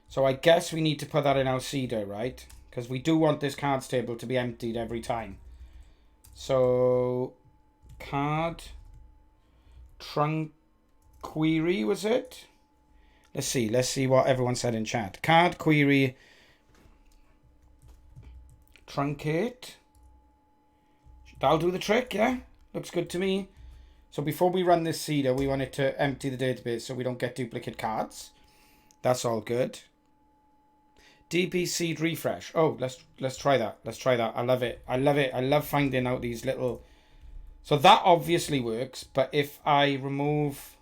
So I guess we need to put that in our seeder, right? Because we do want this cards table to be emptied every time. So card trunk query, was it? Let's see what everyone said in chat. Card query truncate. That'll do the trick, yeah? Looks good to me. So before we run this seeder, we want it to empty the database so we don't get duplicate cards. That's all good. DB seed refresh. Oh, let's try that. Let's try that. I love it. I love it. I love finding out these little... So that obviously works, but if I remove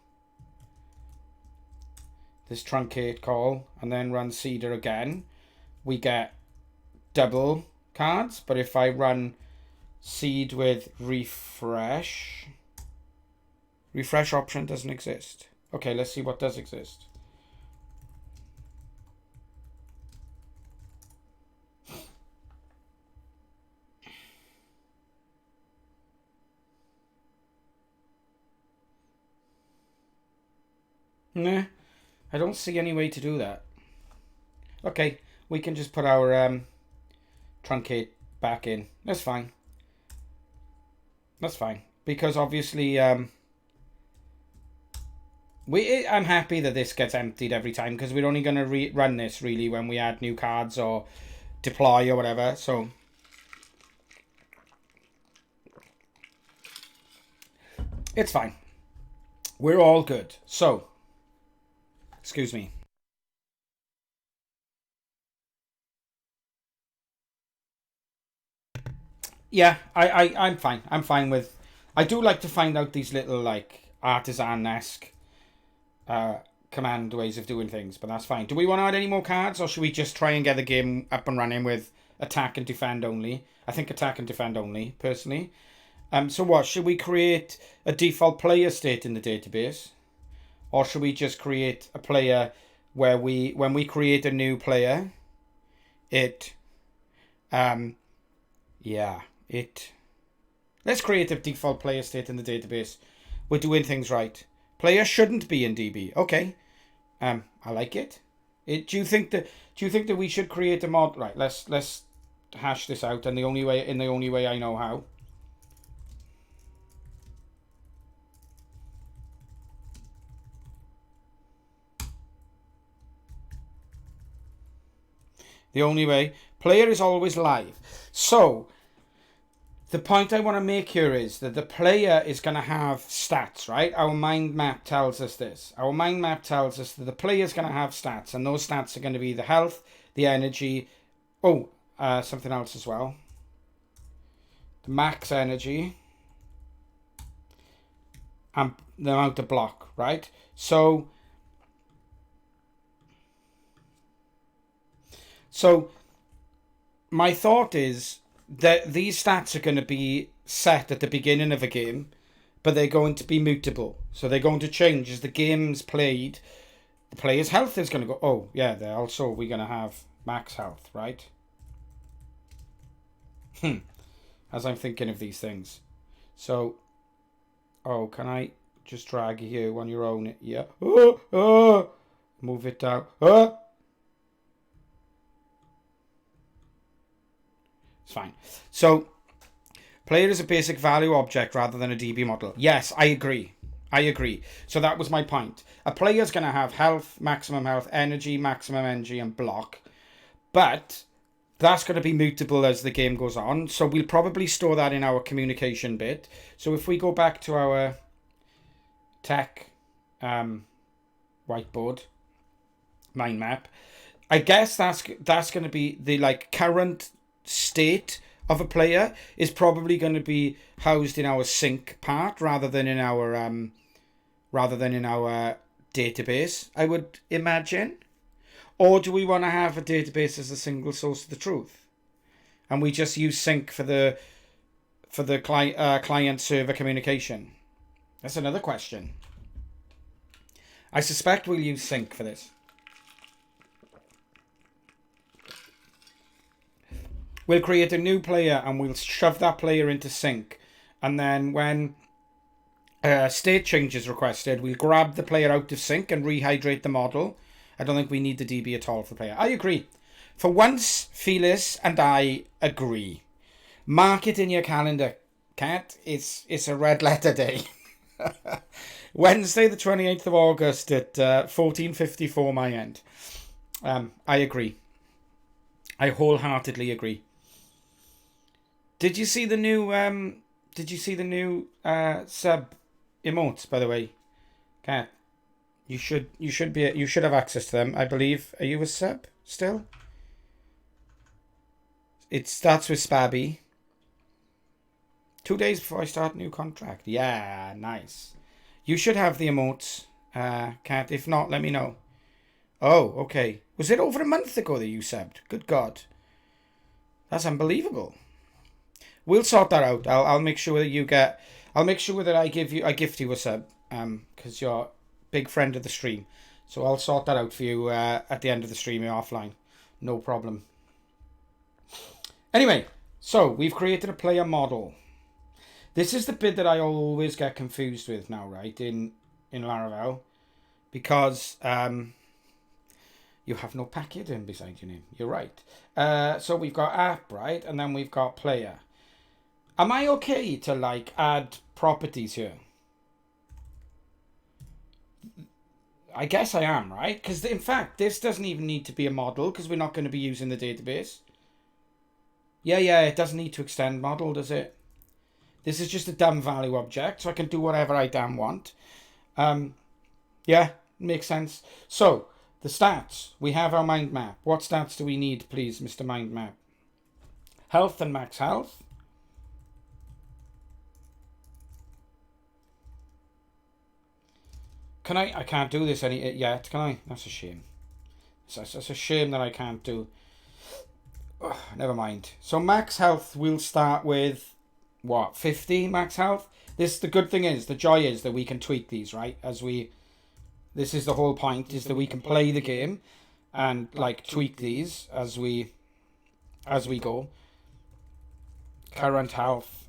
this truncate call and then run seeder again, we get double cards. But if I run seed with refresh option doesn't exist. Okay, let's see what does exist. Nah, I don't see any way to do that. Okay, we can just put our truncate back in. That's fine. That's fine. Because obviously I'm happy that this gets emptied every time, because we're only going to run this really when we add new cards or deploy or whatever. So it's fine. We're all good. So excuse me. Yeah, I'm fine. I'm fine with... I do like to find out these little, like, artisan-esque command ways of doing things, but that's fine. Do we want to add any more cards, or should we just try and get the game up and running with attack and defend only? I think attack and defend only, personally. So what? Should we create a default player state in the database? Or should we just create a player where when we create a new player, let's create a default player state in the database. We're doing things right. Player shouldn't be in DB. Okay. I like it. Do you think that we should create a mod? Right, let's hash this out in the only way I know how. The only way. Player is always live. So, the point I want to make here is that the player is going to have stats, right? Our mind map tells us this. Our mind map tells us that the player is going to have stats, and those stats are going to be the health, the energy, something else as well. The max energy, and the amount of block, right? So my thought is that these stats are going to be set at the beginning of a game, but they're going to be mutable. So they're going to change as the game's played. The player's health is going to go, oh, yeah, we're going to have max health, right? As I'm thinking of these things. So, can I just drag you on your own? Yeah. Move it down. It's fine. So, player is a basic value object rather than a DB model. Yes, I agree. So that was my point. A player is going to have health, maximum health, maximum energy, and block. But that's going to be mutable as the game goes on. So we'll probably store that in our communication bit. So if we go back to our tech whiteboard mind map, I guess that's going to be the current state of a player is probably going to be housed in our sync part rather than in our database, I would imagine. Or do we want to have a database as a single source of the truth, and we just use sync for the client server communication? That's another question. I suspect we'll use sync for this. We'll create a new player and we'll shove that player into sync. And then when state change is requested, we'll grab the player out of sync and rehydrate the model. I don't think we need the DB at all for the player. I agree. For once, Felis and I agree. Mark it in your calendar, Kat. It's a red letter day. Wednesday the 28th of August at 14:54 my end. I agree. I wholeheartedly agree. Did you see the new sub emotes, by the way? Cat. You should have access to them, I believe. Are you a sub still? It starts with Spabby. 2 days before I start a new contract. Yeah, nice. You should have the emotes, Cat. If not, let me know. Oh, okay. Was it over a month ago that you subbed? Good God. That's unbelievable. We'll sort that out. I'll make sure that you get... I'll make sure that I gift you a sub. Because you're a big friend of the stream. So I'll sort that out for you at the end of the stream offline. No problem. Anyway, so we've created a player model. This is the bit that I always get confused with now, right? In Laravel. Because... you have no packet in beside your name. You're right. So we've got app, right? And then we've got player. Am I okay to like add properties here? I guess I am, right? Because in fact, this doesn't even need to be a model because we're not going to be using the database. Yeah, it doesn't need to extend model, does it? This is just a dumb value object, so I can do whatever I damn want. Yeah, makes sense. So... the stats. We have our mind map. What stats do we need, please, Mr. Mind Map? Health and max health. Can I can't do this yet, can I? That's a shame. That's a shame that I can't do. Oh, never mind. So max health, we'll start with, what, 50 max health? The good thing is, the joy is that we can tweak these, right? This is the whole point, is that we can play the game and like tweak these as we go. Current health.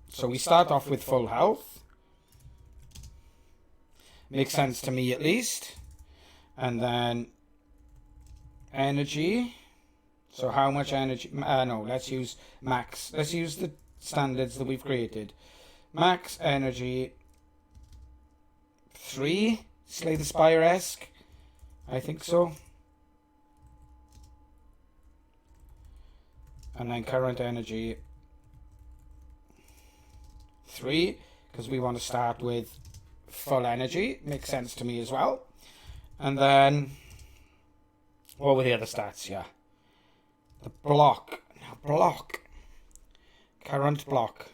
So we start off with full health. Makes sense to me at least. And then energy. So how much energy? No, let's use max. Let's use the standards that we've created. Max energy 3. Slay the Spire-esque. I think so. And then current energy 3. Because we want to start with full energy. Makes sense to me as well. And then... what were the other stats? Yeah. The block. Now block. Current block.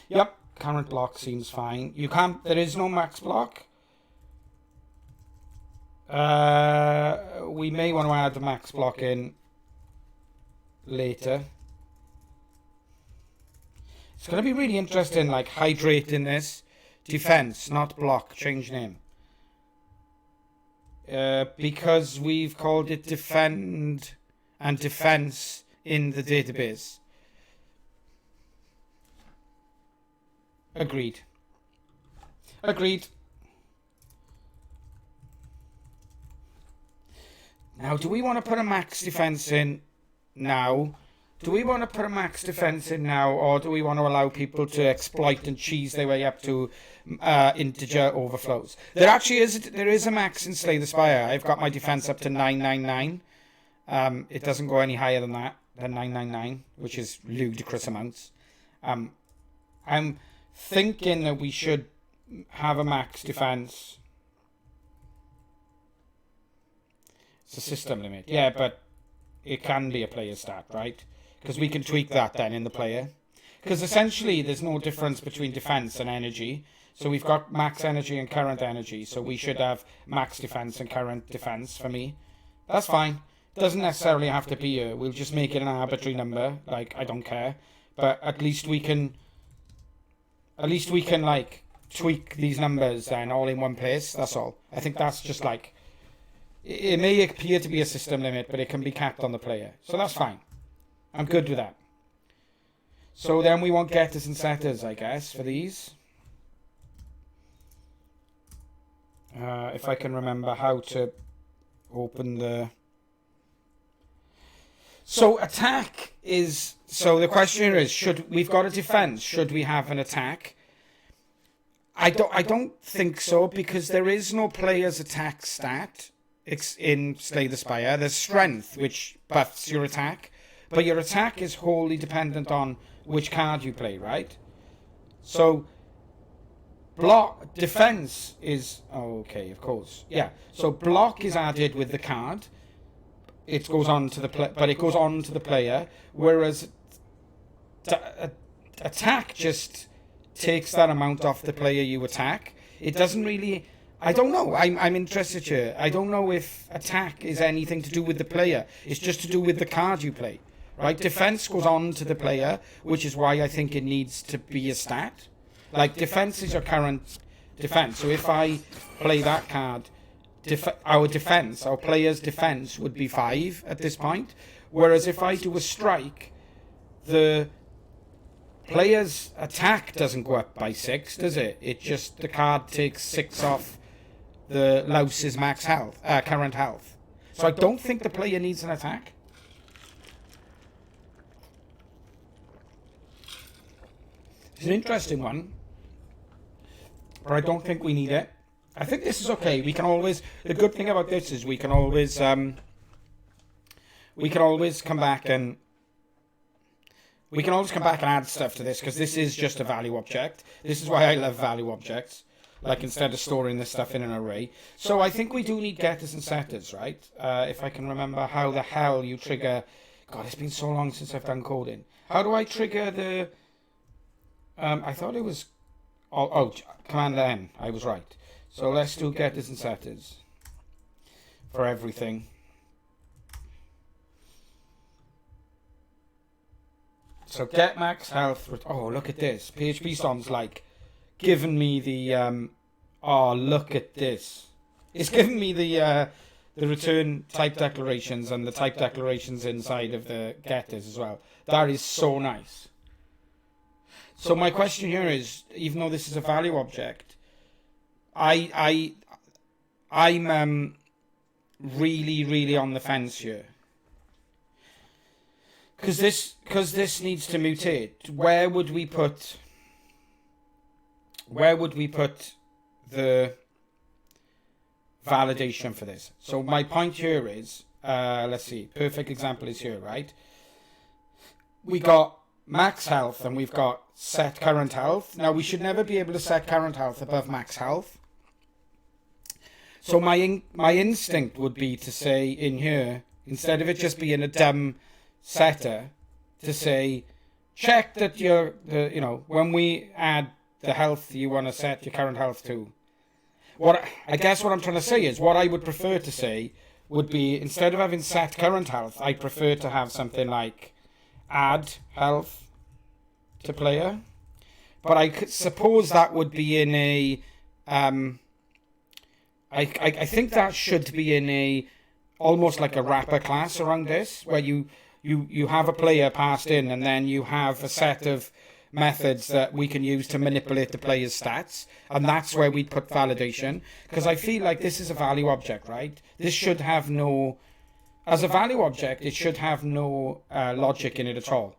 Yep. Current block seems fine. You can't... there is no max block. We may want to add the max block in later. It's going to be really interesting, like hydrating this. Defense, not block. Change name. Because we've called it defend and defense in the database. Agreed. Agreed. Now, do we want to put a max defense in now? Do we want to put a max defense in now, or do we want to allow people to exploit and cheese their way up to integer overflows? There is a max in Slay the Spire. I've got my defense up to 999. It doesn't go any higher than that, than 999, which is ludicrous amounts. I'm thinking that we should have a max defense. It's a system limit. Yeah, but it can be a player stat, right? Because we can tweak that then in the player. Because essentially there's no difference between defense and energy. So we've got max energy and current energy. So we should have max defense and current defense for me. That's fine. Doesn't necessarily have to be we'll just make it an arbitrary number. Like, I don't care. But at least we can like tweak these numbers then all in one place. That's all. I think that's just like... it may appear to be a system limit, but it can be capped on the player. So that's fine. I'm good with that. So then we want getters and setters, I guess, for these. If I can remember how to open the... So attack is... so the question is, we've got a defense. Should we have an attack? I don't think so, because there is no player's attack stat. It's in Slay the Spire. There's strength, which buffs your attack, but your attack is wholly dependent on which card you play, right? So block defense is okay, of course, yeah. So block is added with the card. It goes on to the but it goes on to the player, whereas attack just takes that amount off the player you attack. It doesn't really. I don't know. I'm interested here. I don't know if attack is anything to do with the player. It's just to do with the card you play, right? Defense goes on to the player, which is why I think it needs to be a stat. Like defense is your current defense. So if I play that card, our player's defense would be 5 at this point. Whereas if I do a strike, the player's attack doesn't go up by 6, does it? It just, the card takes 6 off the louse's max health, current health. So I don't think the player needs an attack. It's an interesting one, but I don't think we need it. I think this is okay. We can always, the good thing about this is we can always come back and add stuff to this, because this is just a value object. This is why I love value objects, like instead of storing this stuff in an array. So I think we do need getters and setters, right? If I can remember how the hell you trigger. God, it's been so long since I've done coding. How do I trigger the? I thought it was. Command N. I was right. So let's do getters and setters for everything. So get max health. Oh, look at this. PHP Storm's like giving me the. Oh, look at this. It's giving me the return type declarations and the type declarations inside of the getters as well. That is so nice. So my question here is, even though this is a value object, I'm really on the fence here. Because this needs to mutate. Where would we put the validation for this? So my point here is, let's see, perfect example is here, right? We got max health and we've got set current health. Now we should never be able to set current health above max health. So my instinct would be to say in here, instead of it just being a dumb setter, to say check that when we add the health you want to set your current health to. I guess what I'm trying to say is, what I would prefer to say would be, instead of having set current health, I prefer to have something like add health to player. But I could suppose that would be in a I think that should be in a almost like a wrapper class around this, where you have a player passed in, and then you have a set of methods that we can use to manipulate the player's stats, and that's where we put validation. Because I feel like this is a value object, right? This should have no, as a value object, it should have no logic in it at all.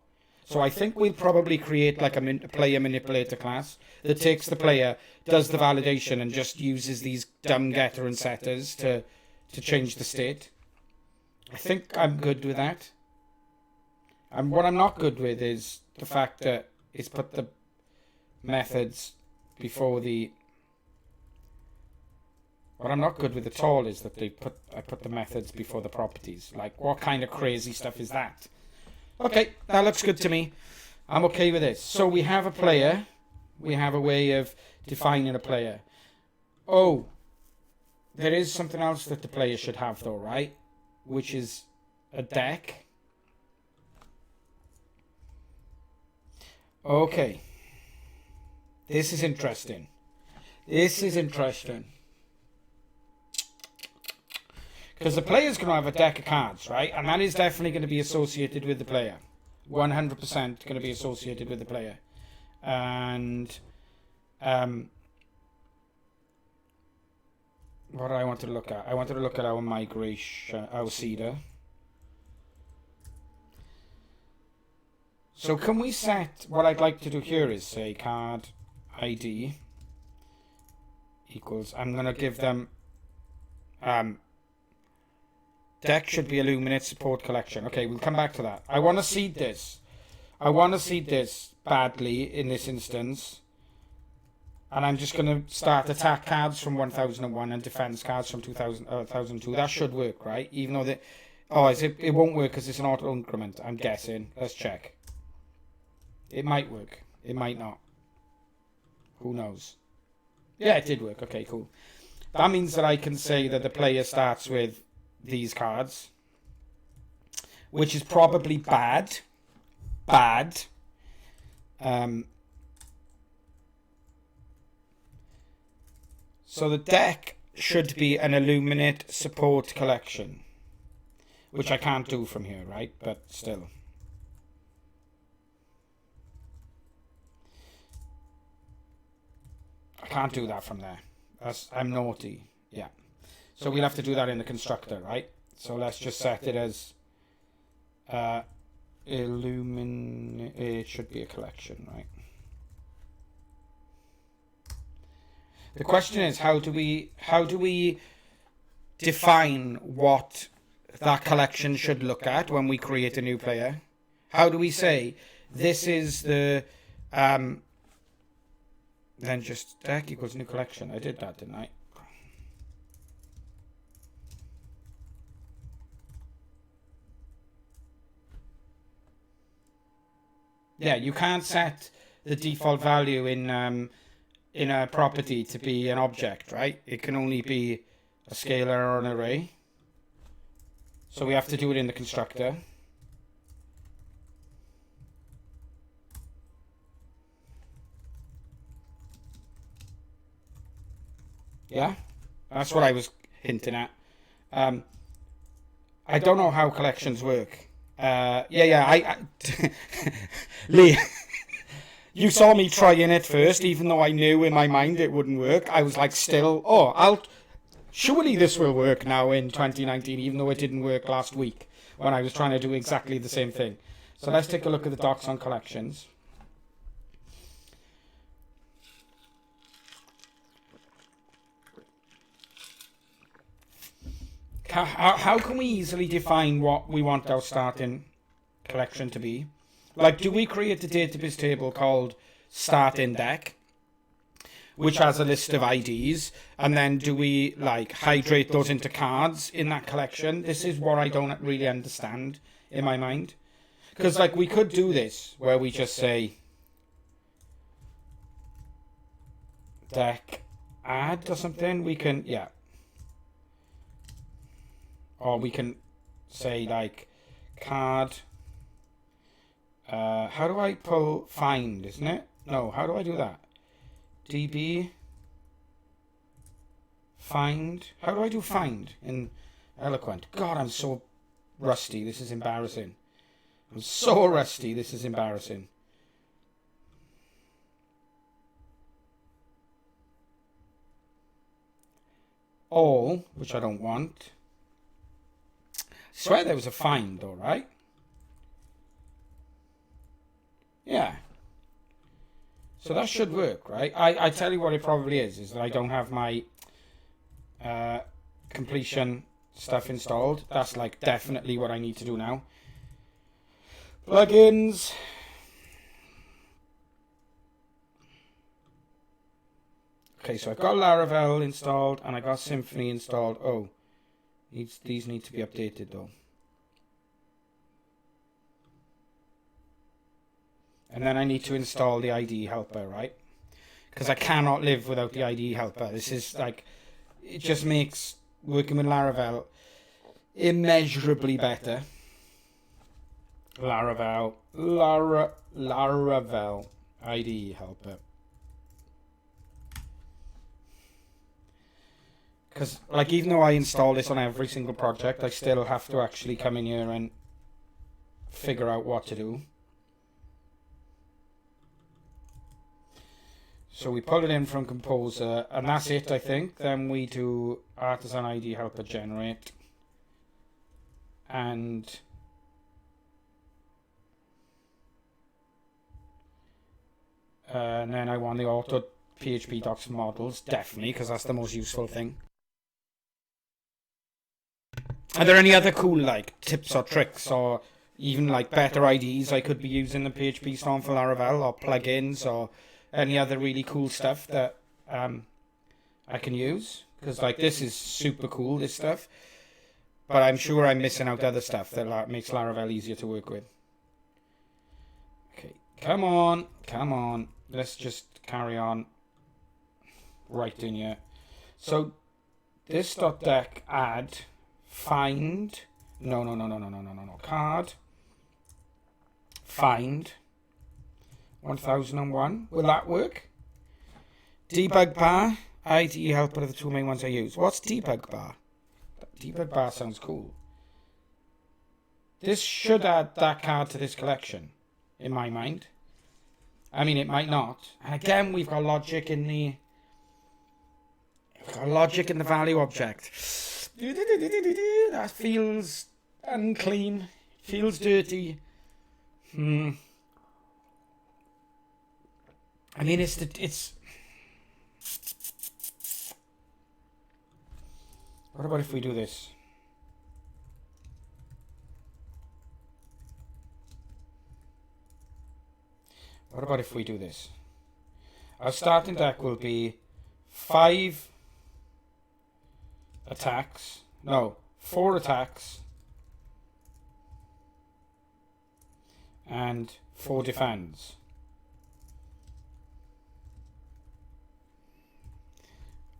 So I think we'll probably create like a player manipulator class that takes the player, does the validation, and just uses these dumb getter and setters to change the state. I think I'm good with that. And what I'm not good with is the fact that it's put the methods before the... What I'm not good with at all is that I put the methods before the properties. Like, what kind of crazy stuff is that? Okay, that looks good to me. I'm okay with this. So we have a player. We have a way of defining a player. Oh, there is something else that the player should have though, right? Which is a deck. Okay. This is interesting. Because the player's going to have a deck of cards, right? And that is definitely going to be associated with the player. 100% going to be associated with the player. And what do I want to look at? I wanted to look at our migration, our seeder. So can we set, what I'd like to do here is say card ID equals, I'm going to give them Deck should be Illuminate support collection. Okay, we'll come back to that. I want to seed this. I want to seed this badly in this instance. And I'm just going to start attack cards from 1001 and defense cards from 1002. That should work, right? Even though they... Oh, it won't work because it's an auto increment, I'm guessing. Let's check. It might work. It might not. Who knows? Yeah, it did work. Okay, cool. That means that I can say that the player starts with these cards, which is probably bad. Bad. So the deck should be an Illuminate support collection, which I can't do from here, right? But still. I can't do that from there. I'm naughty. Yeah. So we'll have to do that in the constructor, right? So let's just set it as Illuminate. It should be a collection, right? The question is, how do we define what that collection should look at when we create a new player? How do we say this is the then just deck equals new collection? I did that, didn't I? Yeah, you can't set the default value in a property to be an object, right? It can only be a scalar or an array. So we have to do it in the constructor. Yeah, that's what I was hinting at. I don't know how collections work. I Lee, you saw me trying it first, even though I knew in my mind it wouldn't work. I was like, surely this will work now in 2019, even though it didn't work last week when I was trying to do exactly the same thing. So let's take a look at the docs on collections. How can we easily define what we want our starting collection to be? Like, do we create a database table called starting deck, which has a list of IDs, and then do we, like, hydrate those into cards in that collection? This is what I don't really understand in my mind. Because, like, we could do this, where we just say deck add or something. We can, yeah. Or we can say, like, card. How do I pull find, isn't it? No, how do I do that? DB find. How do I do find in Eloquent? God, I'm so rusty. This is embarrassing. I'm so rusty. This is embarrassing. All, which I don't want. I swear there was a find, all right? Yeah. So that should work, right? I tell you what it probably is that I don't have my completion stuff installed. That's like definitely what I need to do now. Plugins. Okay, so I've got Laravel installed and I got Symfony installed. Oh, these need to be updated though. And then I need to install the IDE helper, right? Because I cannot live without the IDE helper. This is like, it just makes working with Laravel immeasurably better. Laravel IDE helper. Because, like, even though I install this on every single project, I still have to actually come in here and figure out what to do. So we pull it in from Composer, and that's it, I think. Then we do Artisan ID Helper Generate. And then I want the auto PHP docs models, definitely, because that's the most useful thing. Are there any other cool like tips or tricks or even like better IDs I could be using the PHP Storm for Laravel, or plugins, or any other really cool stuff that I can use? Because like this is super cool, this stuff, but I'm sure I'm missing out other stuff that makes Laravel easier to work with. Okay, come on, let's just carry on right in here. So this .deck add find no card find 1001. Will that work? Debug bar IDE helper are the two main ones I use. What's debug bar? Debug bar sounds cool. This should add that card to this collection, in my mind. I mean, it might not. And again, we've got logic in the value object. That feels unclean. Feels dirty. I mean, it's. What about if we do this? What about if we do this? Our starting deck will be 5 attacks. No, 4 attacks. And 4 defends.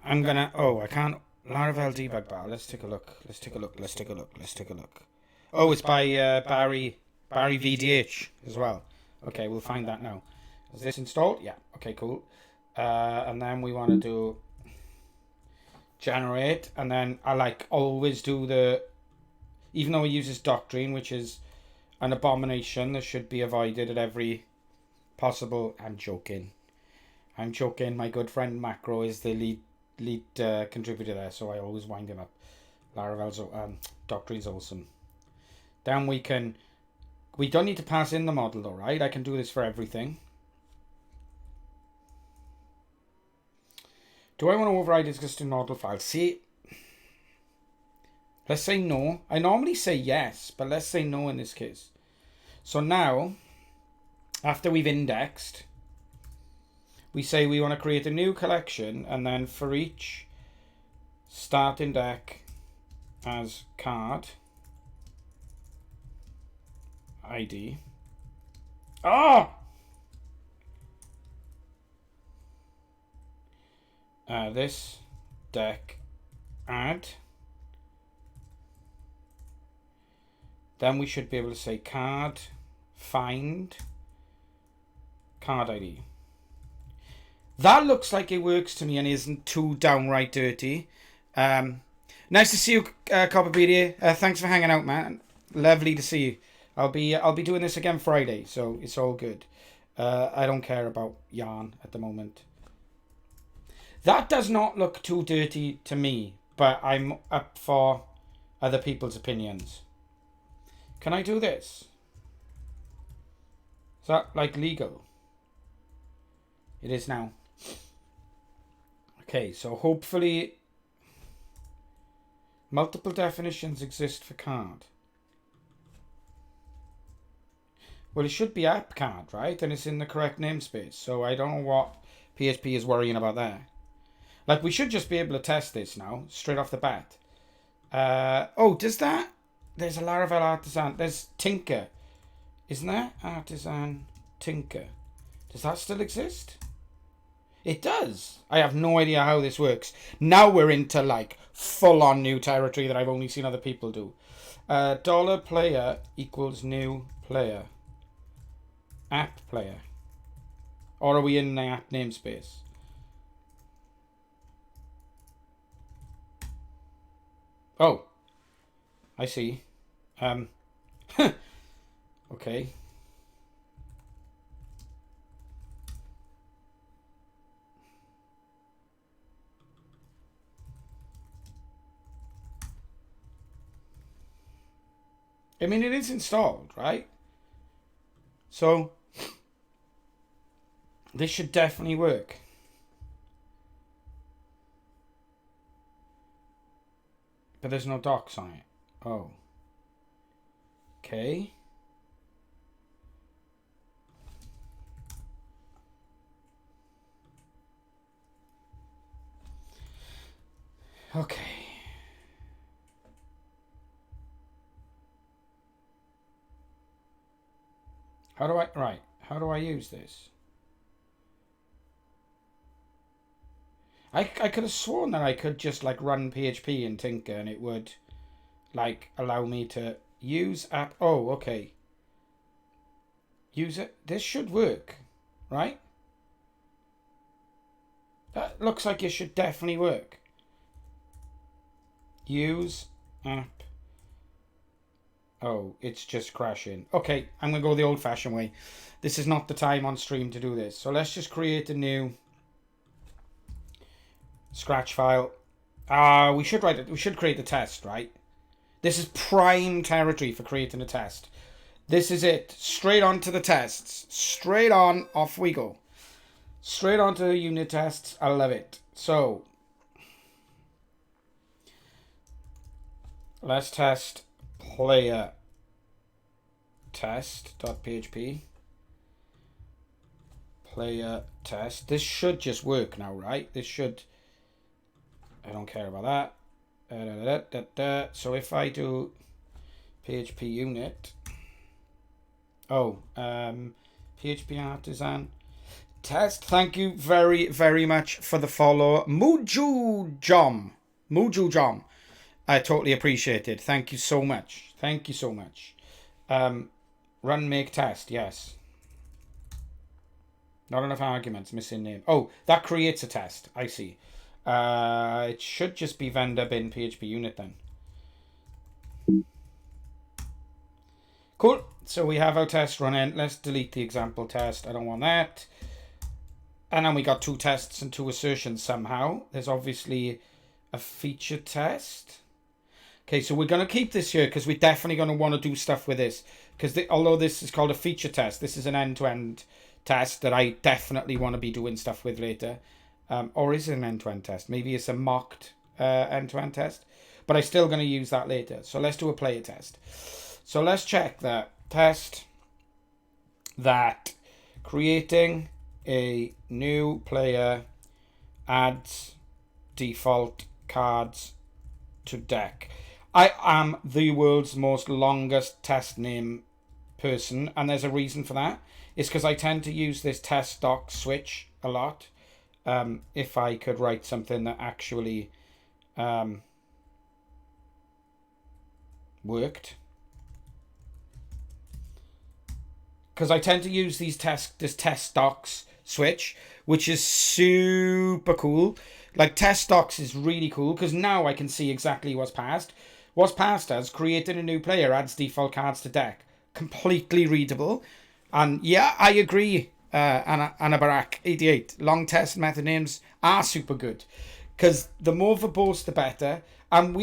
I'm gonna. Oh, I can't. Laravel debug bar. Let's take a look. Oh, it's by Barry VDH as well. Okay, we'll find that now. Is this installed? Yeah. Okay, cool. And then we want to do generate, and then I like always do the, even though it uses Doctrine, which is an abomination that should be avoided at every possible. I'm joking. My good friend Macro is the lead contributor there, so I always wind him up. Laravel's Doctrine's awesome. Then we don't need to pass in the model though, right? I can do this for everything. Do I want to override existing model file? See, let's say no. I normally say yes, but let's say no in this case. So now, after we've indexed, we say we want to create a new collection, and then for each starting deck as card ID. This deck add. Then we should be able to say card find card ID. That looks like it works to me and isn't too downright dirty. Nice to see you, Copperbedia. Thanks for hanging out, man. Lovely to see you. I'll be doing this again Friday, so it's all good. I don't care about yarn at the moment. That does not look too dirty to me, but I'm up for other people's opinions. Can I do this? Is that like legal? It is now. Okay, so hopefully multiple definitions exist for card. Well, it should be app card, right? And it's in the correct namespace. So I don't know what PHP is worrying about there. Like, we should just be able to test this now, straight off the bat. Oh, does that? There's a Laravel Artisan. There's Tinker. Isn't there? Artisan Tinker. Does that still exist? It does. I have no idea how this works. Now we're into, like, full-on new territory that I've only seen other people do. $player equals new player. App player. Or are we in the app namespace? Oh, I see. Okay. I mean, it is installed, right? So, this should definitely work. But there's no docs on it. Oh. Okay. Okay. How do I use this? I could have sworn that I could just like run PHP and Tinker and it would like allow me to use app. Oh, okay. Use it. This should work, right? That looks like it should definitely work. Use app. Oh, it's just crashing. Okay, I'm going to go the old-fashioned way. This is not the time on stream to do this. So let's just create a new Scratch file. We should write it. We should create a test, right? This is prime territory for creating a test. This is it. Straight on to the tests. Straight on. Off we go. Straight on to the unit tests. I love it. So let's test player test.php. Player test. This should just work now, right? This should. I don't care about that. So if I do PHP unit. Oh, PHP artisan test. Thank you very, very much for the follow. Muju Jom. I totally appreciate it. Thank you so much. Thank you so much. Run make test. Yes. Not enough arguments. Missing name. Oh, that creates a test. I see. It should just be vendor bin PHP unit then. Cool. So we have our test running. Let's delete the example test. I don't want that. And then we got 2 tests and 2 assertions somehow. There's obviously a feature test. Okay, so we're going to keep this here because we're definitely going to want to do stuff with this. Because although this is called a feature test, this is an end-to-end test that I definitely want to be doing stuff with later. Or is it an end-to-end test? Maybe it's a mocked end-to-end test. But I'm still going to use that later. So let's do a player test. So let's check that test that creating a new player adds default cards to deck. I am the world's most longest test name person, and there's a reason for that. It's because I tend to use this test doc switch a lot. If I could write something that actually worked. Because I tend to use this test docs switch, which is super cool. Like test docs is really cool because now I can see exactly what's passed. What's passed as creating a new player adds default cards to deck. Completely readable. And yeah, I agree, Anna Barak 88. Long test method names are super good. Because the more verbose, the better. And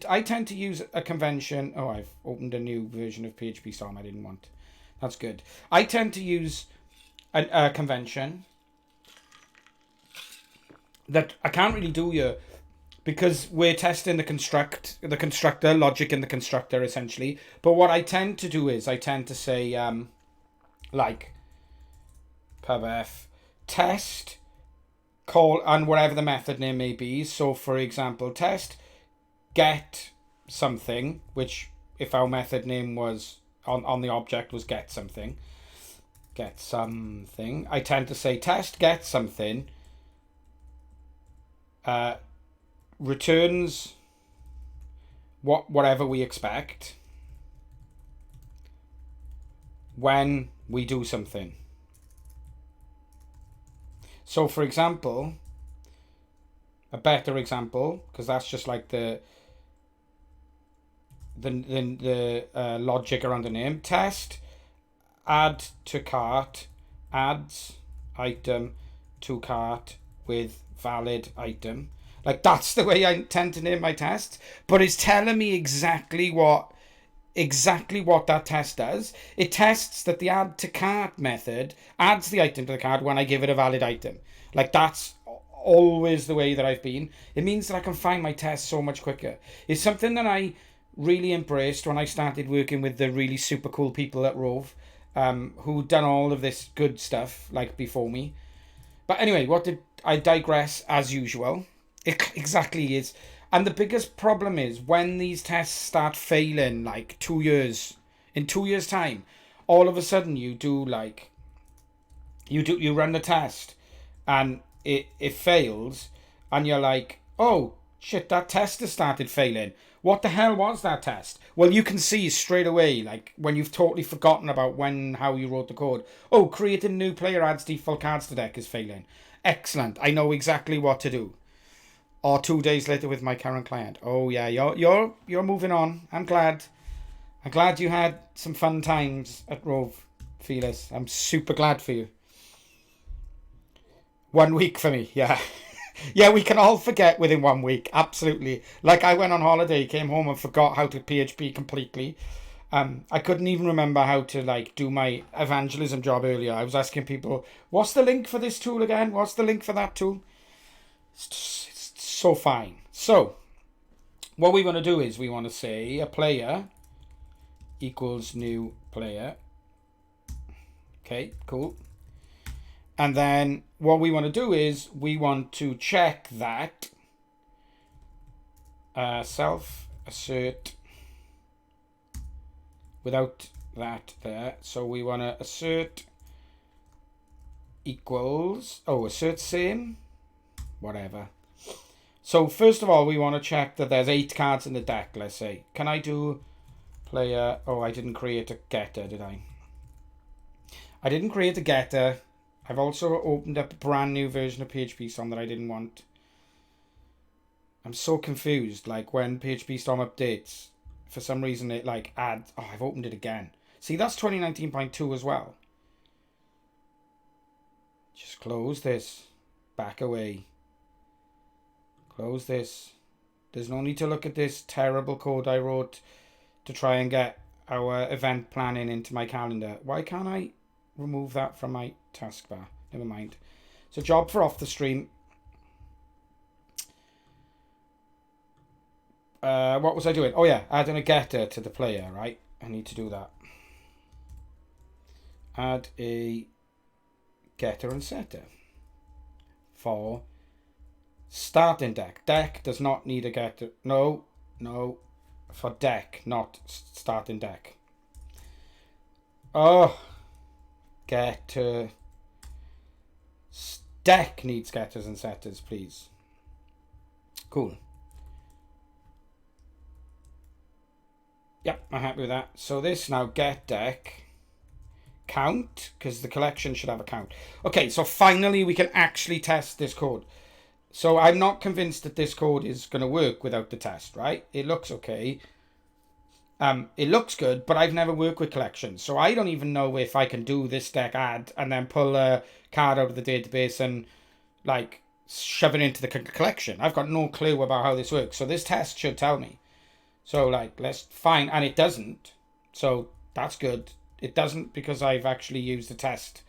I tend to use a convention. Oh, I've opened a new version of PHP Storm I didn't want. That's good. I tend to use a convention that I can't really do here because we're testing the constructor, logic in the constructor essentially. But what I tend to do is I tend to say like pubf test call and whatever the method name may be. So for example, test get something, which if our method name was on the object was get something. I tend to say test get something returns whatever we expect when we do something. So for example, a better example, because that's just like the logic around the name. Test add to cart adds item to cart with valid item. Like that's the way I tend to name my tests, but it's telling me exactly what that test does. It tests that the add to cart method adds the item to the card when I give it a valid item. Like that's always the way that I've been. It means that I can find my tests so much quicker. It's something that I really embraced when I started working with the really super cool people at Rove, who'd done all of this good stuff like before me. But anyway, I digress as usual. It exactly is. And the biggest problem is when these tests start failing, like in 2 years' time, all of a sudden you run the test and it fails, and you're like, oh shit, that test has started failing. What the hell was that test? Well, you can see straight away, like when you've totally forgotten about how you wrote the code. Oh, creating new player adds default cards to deck is failing. Excellent. I know exactly what to do. Or 2 days later with my current client. Oh yeah, you're moving on. I'm glad you had some fun times at Rove, Felis. I'm super glad for you. 1 week for me, yeah. Yeah, we can all forget within 1 week. Absolutely. Like I went on holiday, came home and forgot how to PHP completely. I couldn't even remember how to like do my evangelism job earlier. I was asking people, what's the link for this tool again? What's the link for that tool? It's so fine. So what we want to do is we want to say a player equals new player. Okay, cool. And then what we want to do is we want to check that self assert without that there. So we want to assert equals, assert same, whatever. So first of all, we want to check that there's 8 cards in the deck, let's say. Can I do player? Oh, I didn't create a getter, did I? I didn't create a getter. I've also opened up a brand new version of PHP Storm that I didn't want. I'm so confused. Like when PHP Storm updates, for some reason it like adds. Oh, I've opened it again. See, that's 2019.2 as well. Just close this. Back away. Close this. There's no need to look at this terrible code I wrote to try and get our event planning into my calendar. Why can't I remove that from my taskbar? Never mind. So job for off the stream. What was I doing? Oh yeah, adding a getter to the player, right? I need to do that. Add a getter and setter for starting deck. Deck does not need a getter. No, for deck, not starting deck. Oh, getter. Deck needs getters and setters, please. Cool. Yep, I'm happy with that. So this now get deck count, because the collection should have a count. Okay, so finally we can actually test this code. So I'm not convinced that this code is going to work without the test, right? It looks okay. It looks good, but I've never worked with collections, so I don't even know if I can do this deck add and then pull a card out of the database and like shove it into the collection. I've got no clue about how this works, so this test should tell me. So like, let's find, and it doesn't, so that's good. It doesn't because I've actually used a test,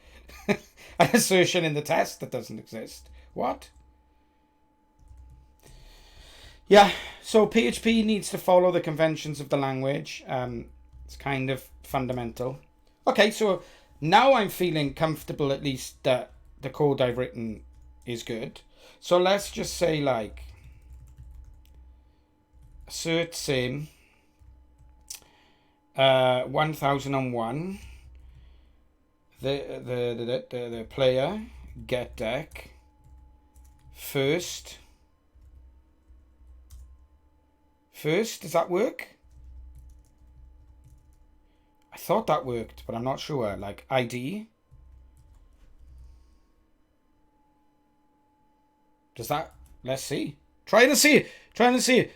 an assertion in the test that doesn't exist. What? Yeah, so PHP needs to follow the conventions of the language. It's kind of fundamental. Okay, so now I'm feeling comfortable at least that the code I've written is good. So let's just say like assert same 1001 the player get deck first. Does that work? I thought that worked, but I'm not sure. Like ID. Does that? Let's see. Trying to see.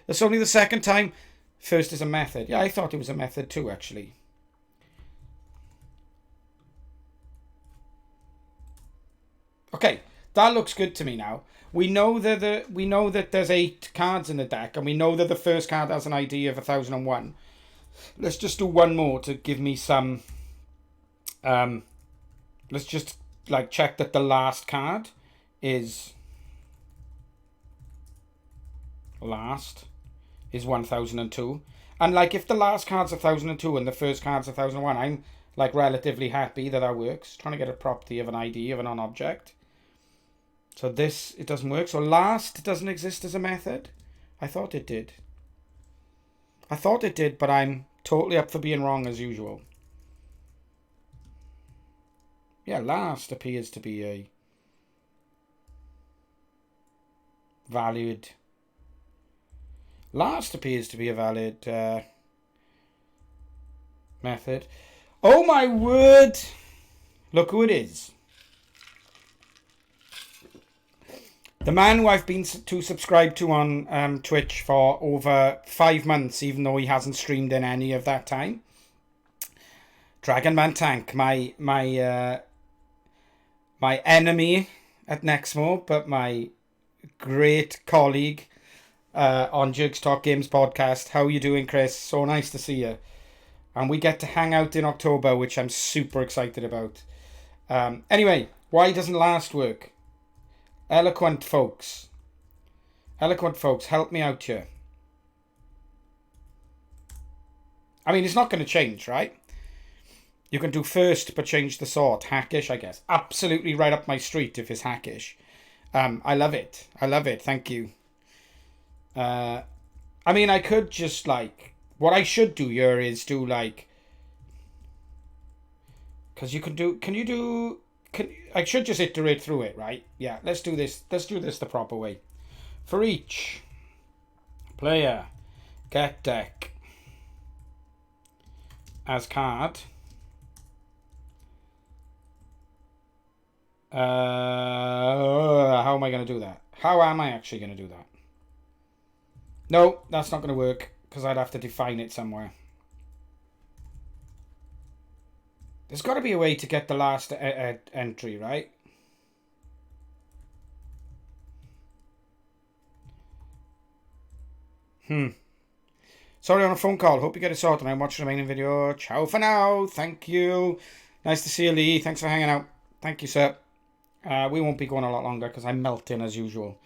That's only the second time. First is a method. Yeah, I thought it was a method too, actually. Okay, that looks good to me now. We know that there's 8 cards in the deck, and we know that the first card has an ID of 1001. Let's just do one more to give me some. Let's just like check that the last card is 1002, And like if the last card's 1002 and the first card's 1001, I'm like relatively happy that that works. Trying to get a property of an ID of a non-object. So this, it doesn't work. So last doesn't exist as a method. I thought it did. I thought it did, but I'm totally up for being wrong as usual. Yeah, last appears to be a valid. Last appears to be a valid method. Oh my word! Look who it is. The man who I've been to subscribe to on Twitch for over 5 months, even though he hasn't streamed in any of that time. Dragon Man Tank, my enemy at Nexmo, but my great colleague on Jerks Talk Games podcast. How are you doing, Chris? So nice to see you. And we get to hang out in October, which I'm super excited about. Anyway, why doesn't last work? Eloquent folks, help me out here. I mean, it's not going to change, right? You can do first, but change the sort. Hackish, I guess. Absolutely right up my street if it's hackish. I love it. I love it. Thank you. I mean, I could just like... What I should do here is do like... Because you can do... Can you do... I should just iterate through it, right? Yeah, let's do this. Let's do this the proper way. For each player, get deck as card. How am I going to do that? How am I actually going to do that? No, that's not going to work because I'd have to define it somewhere. There's got to be a way to get the last entry, right? Sorry, on a phone call. Hope you get it sorted. I'm watching the remaining video. Ciao for now. Thank you. Nice to see you, Lee. Thanks for hanging out. Thank you, sir. We won't be going a lot longer because I'm melting as usual.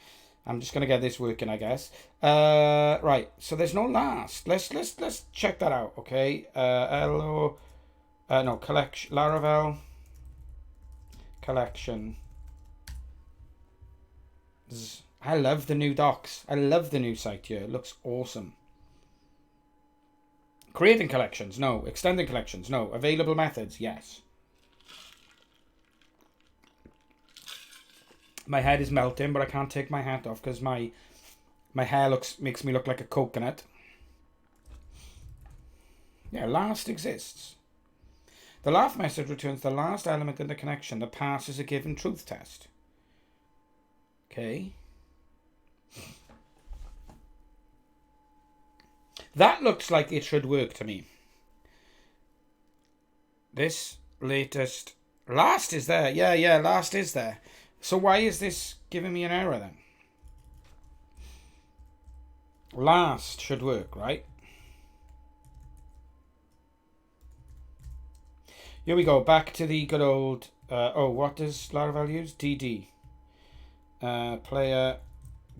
I'm just going to get this working, I guess. Right. So there's no last. Let's check that out, okay? Hello. No, collection, Laravel, collection. I love the new docs. I love the new site here. It looks awesome. Creating collections, no. Extending collections, no. Available methods, yes. My head is melting, but I can't take my hat off because my hair makes me look like a coconut. Yeah, last exists. The last message returns the last element in the connection that passes a given truth test. Okay. That looks like it should work to me. This latest... Last is there. Yeah, last is there. So why is this giving me an error then? Last should work, right? Here we go, back to the good old... what does Laravel use? DD. Player,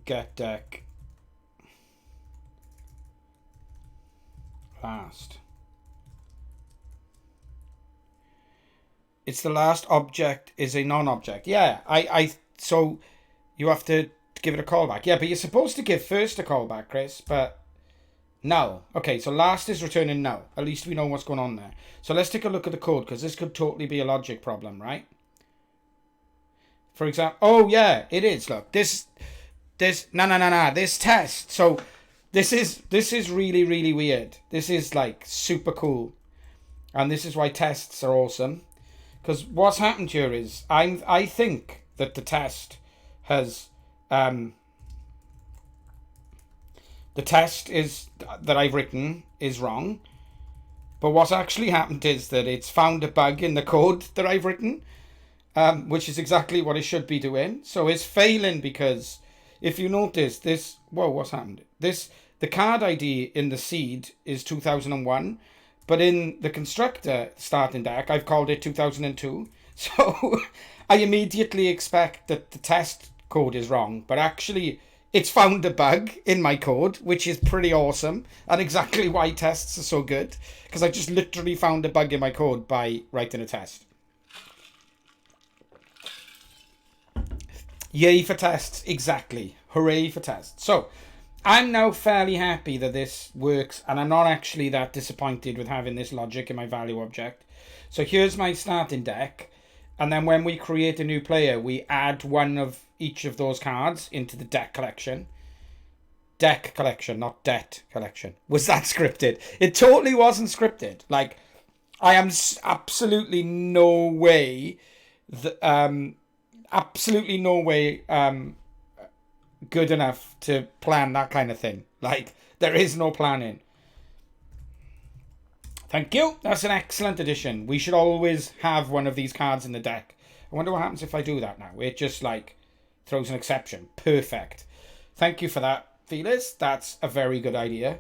get deck. Last. It's the last object is a non-object. Yeah, so you have to give it a callback. Yeah, but you're supposed to give first a callback, Chris, but... No. Okay, so last is returning no. At least we know what's going on there. So let's take a look at the code, because this could totally be a logic problem, right? For example... Oh, yeah, it is. Look, this... No. This test. So this is really, really weird. This is, like, super cool. And this is why tests are awesome. Because what's happened here is... I think that the test has... The test is that I've written is wrong. But what's actually happened is that it's found a bug in the code that I've written, which is exactly what it should be doing. So it's failing because if you notice this... Whoa, what's happened? The card ID in the seed is 2001, but in the constructor starting deck, I've called it 2002. So I immediately expect that the test code is wrong, but actually... it's found a bug in my code, which is pretty awesome, and exactly why tests are so good, because I just literally found a bug in my code by writing a test. Yay for tests, exactly. Hooray for tests. So, I'm now fairly happy that this works, and I'm not actually that disappointed with having this logic in my value object. So here's my starting deck, and then when we create a new player, we add one of each of those cards into the deck collection. Deck collection, not debt collection. Was that scripted? It totally wasn't scripted. Like, I am absolutely no way good enough to plan that kind of thing. Like, there is no planning. Thank you. That's an excellent addition. We should always have one of these cards in the deck. I wonder what happens if I do that now. It just, like, throws an exception. Perfect. Thank you for that, Felix. That's a very good idea.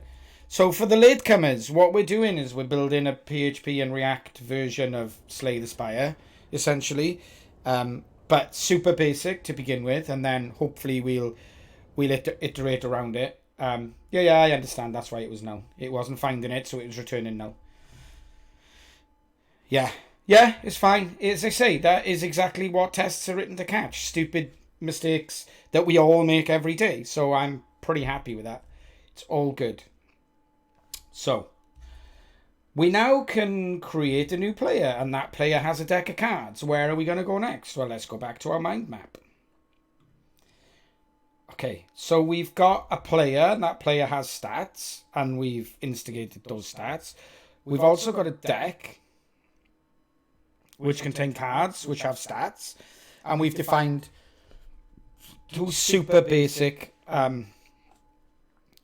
So for the latecomers, what we're doing is we're building a PHP and React version of Slay the Spire, essentially. But super basic to begin with, and then hopefully we'll iterate around it. Yeah, I understand. That's why it was null. It wasn't finding it, so it was returning null. Yeah, it's fine. As I say, that is exactly what tests are written to catch. Stupid mistakes that we all make every day. So I'm pretty happy with that. It's all good. So we now can create a new player, and that player has a deck of cards. Where are we going to go next? Well, let's go back to our mind map. Okay, so we've got a player, and that player has stats, and we've instigated those stats. We've also got a deck, which contain cards, which have stats, and we've defined two super basic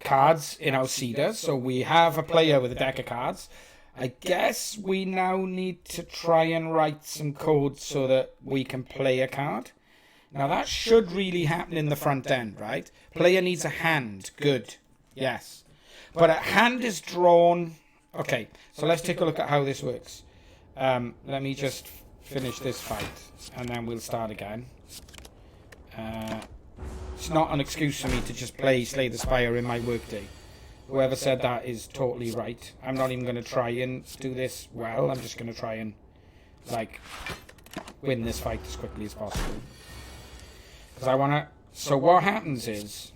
cards in our seeder. So we have a player with a deck of cards. I guess we now need to try and write some code so that we can play a card. Now that should really happen in the front end, right? Player needs a hand. Good. Yes. But a hand is drawn. Okay, so let's take a look at how this works. Let me just finish this fight, and then we'll start again. It's not an excuse for me to just play Slay the Spire in my workday. Whoever said that is totally right. I'm not even going to try and do this well. I'm just going to try and, like, win this fight as quickly as possible. Because I want to... So what happens is...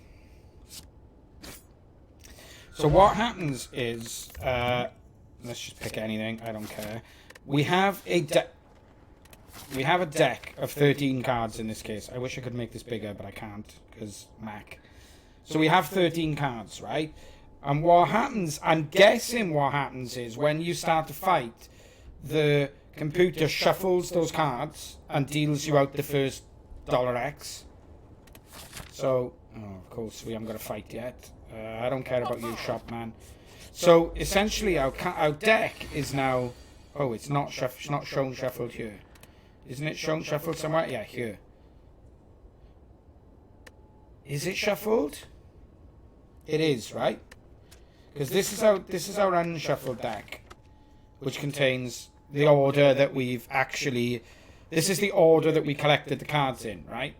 let's just pick anything. I don't care. We have a deck of 13 cards in this case. I wish I could make this bigger, but I can't because Mac. So we have 13 cards, right? And what happens, I'm guessing what happens is when you start to fight, the computer shuffles those cards and deals you out the first $X. So, of course, we haven't got a fight yet. I don't care about you, shop man. So essentially, our deck is now. Oh, it's not shown shuffled here. Isn't it shown shuffled somewhere? Yeah, here. Is it shuffled? It is, right? Because this is our unshuffled deck, which contains the order that we've actually. This is the order that we collected the cards in, right?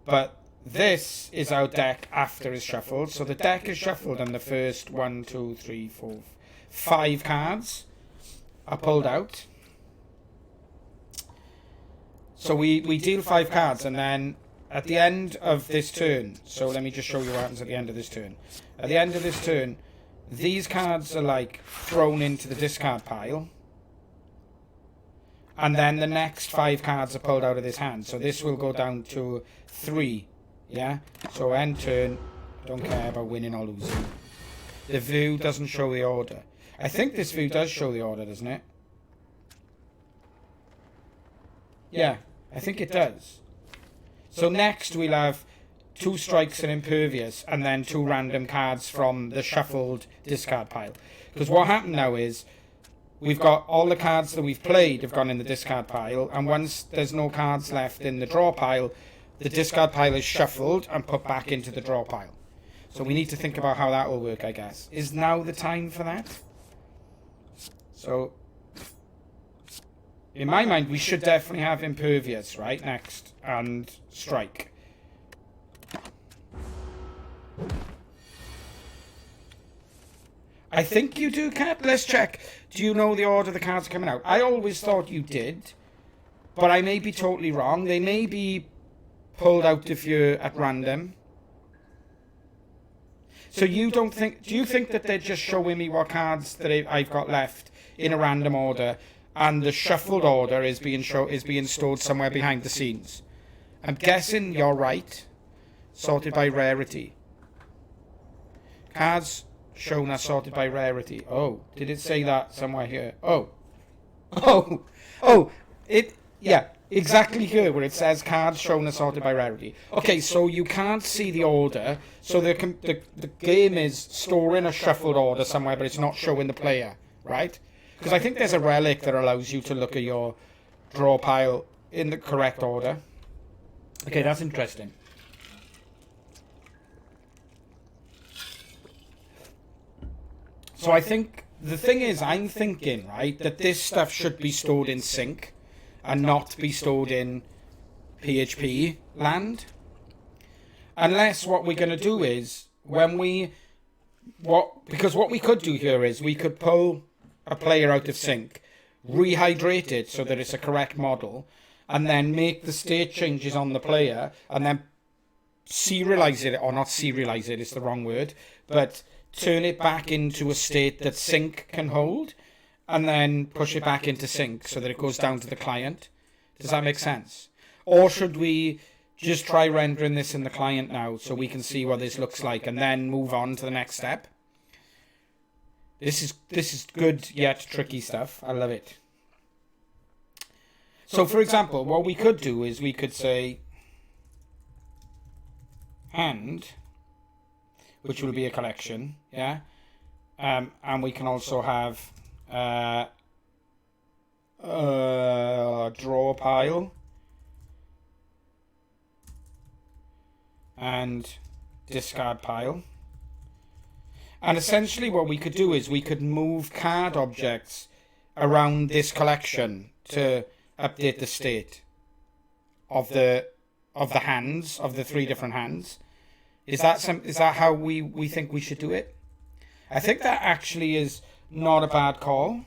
But this is our deck after it's shuffled. So the deck is shuffled, and the first 1, 2, 3, 4, 5 cards are pulled out. So we deal 5 cards, and then at the end of this turn, so let me just show you what happens at the end of this turn. At the end of this turn, these cards are like thrown into the discard pile, and then the next 5 cards are pulled out of this hand. So this will go down to 3. Yeah? So end turn, don't care about winning or losing. The view doesn't show the order. I think this view does show the order, doesn't it? Yeah, I think it does. So next we'll have 2 strikes and impervious, and then 2 random cards from the shuffled discard pile. Because what happened now is we've got all the cards that we've played have gone in the discard pile, and once there's no cards left in the draw pile, the discard pile is shuffled and put back into the draw pile. So we need to think about how that will work, I guess. Is now the time for that? So, in my mind, we should definitely have impervious, right, next, and strike. I think you do, Kat. Let's check. Do you know the order the cards are coming out? I always thought you did, but I may be totally wrong. They may be pulled out if you're at random. So you don't think... Do you think that they're just showing me what cards that I've got left in a random order, and the shuffled order is being stored somewhere behind the scenes? I'm guessing you're right. Sorted by rarity. Cards shown are sorted by rarity. Oh, did it say that somewhere here? Oh. Yeah, exactly here where it says cards shown are sorted by rarity. Okay, so you can't see the order. So the game is storing a shuffled order somewhere, but it's not showing the player, right? Because I think there's a relic that allows you to look at your draw pile in the correct order. Okay, that's interesting. So I think, the thing is, I'm thinking, right, that this stuff should be stored in sync and not be stored in PHP land. Unless what we're going to do is, because what we could do here is we could pull a player out of sync, rehydrate it so that it's a correct model, and then make the state changes on the player, and then serialize it, or not serialize it, it's the wrong word, but turn it back into a state that sync can hold, and then push it back into sync so that it goes down to the client. Does that make sense? Or should we just try rendering this in the client now so we can see what this looks like and then move on to the next step? This is good yet tricky stuff. I love it. So for example, what we could do is we could say hand, which will be a collection, yeah? And we can also have draw pile and discard pile. And essentially what we could do is we could move card objects around this collection to update the state of the hands, of the 3 different hands. Is that how we think we should do it? I think that actually is not a bad call.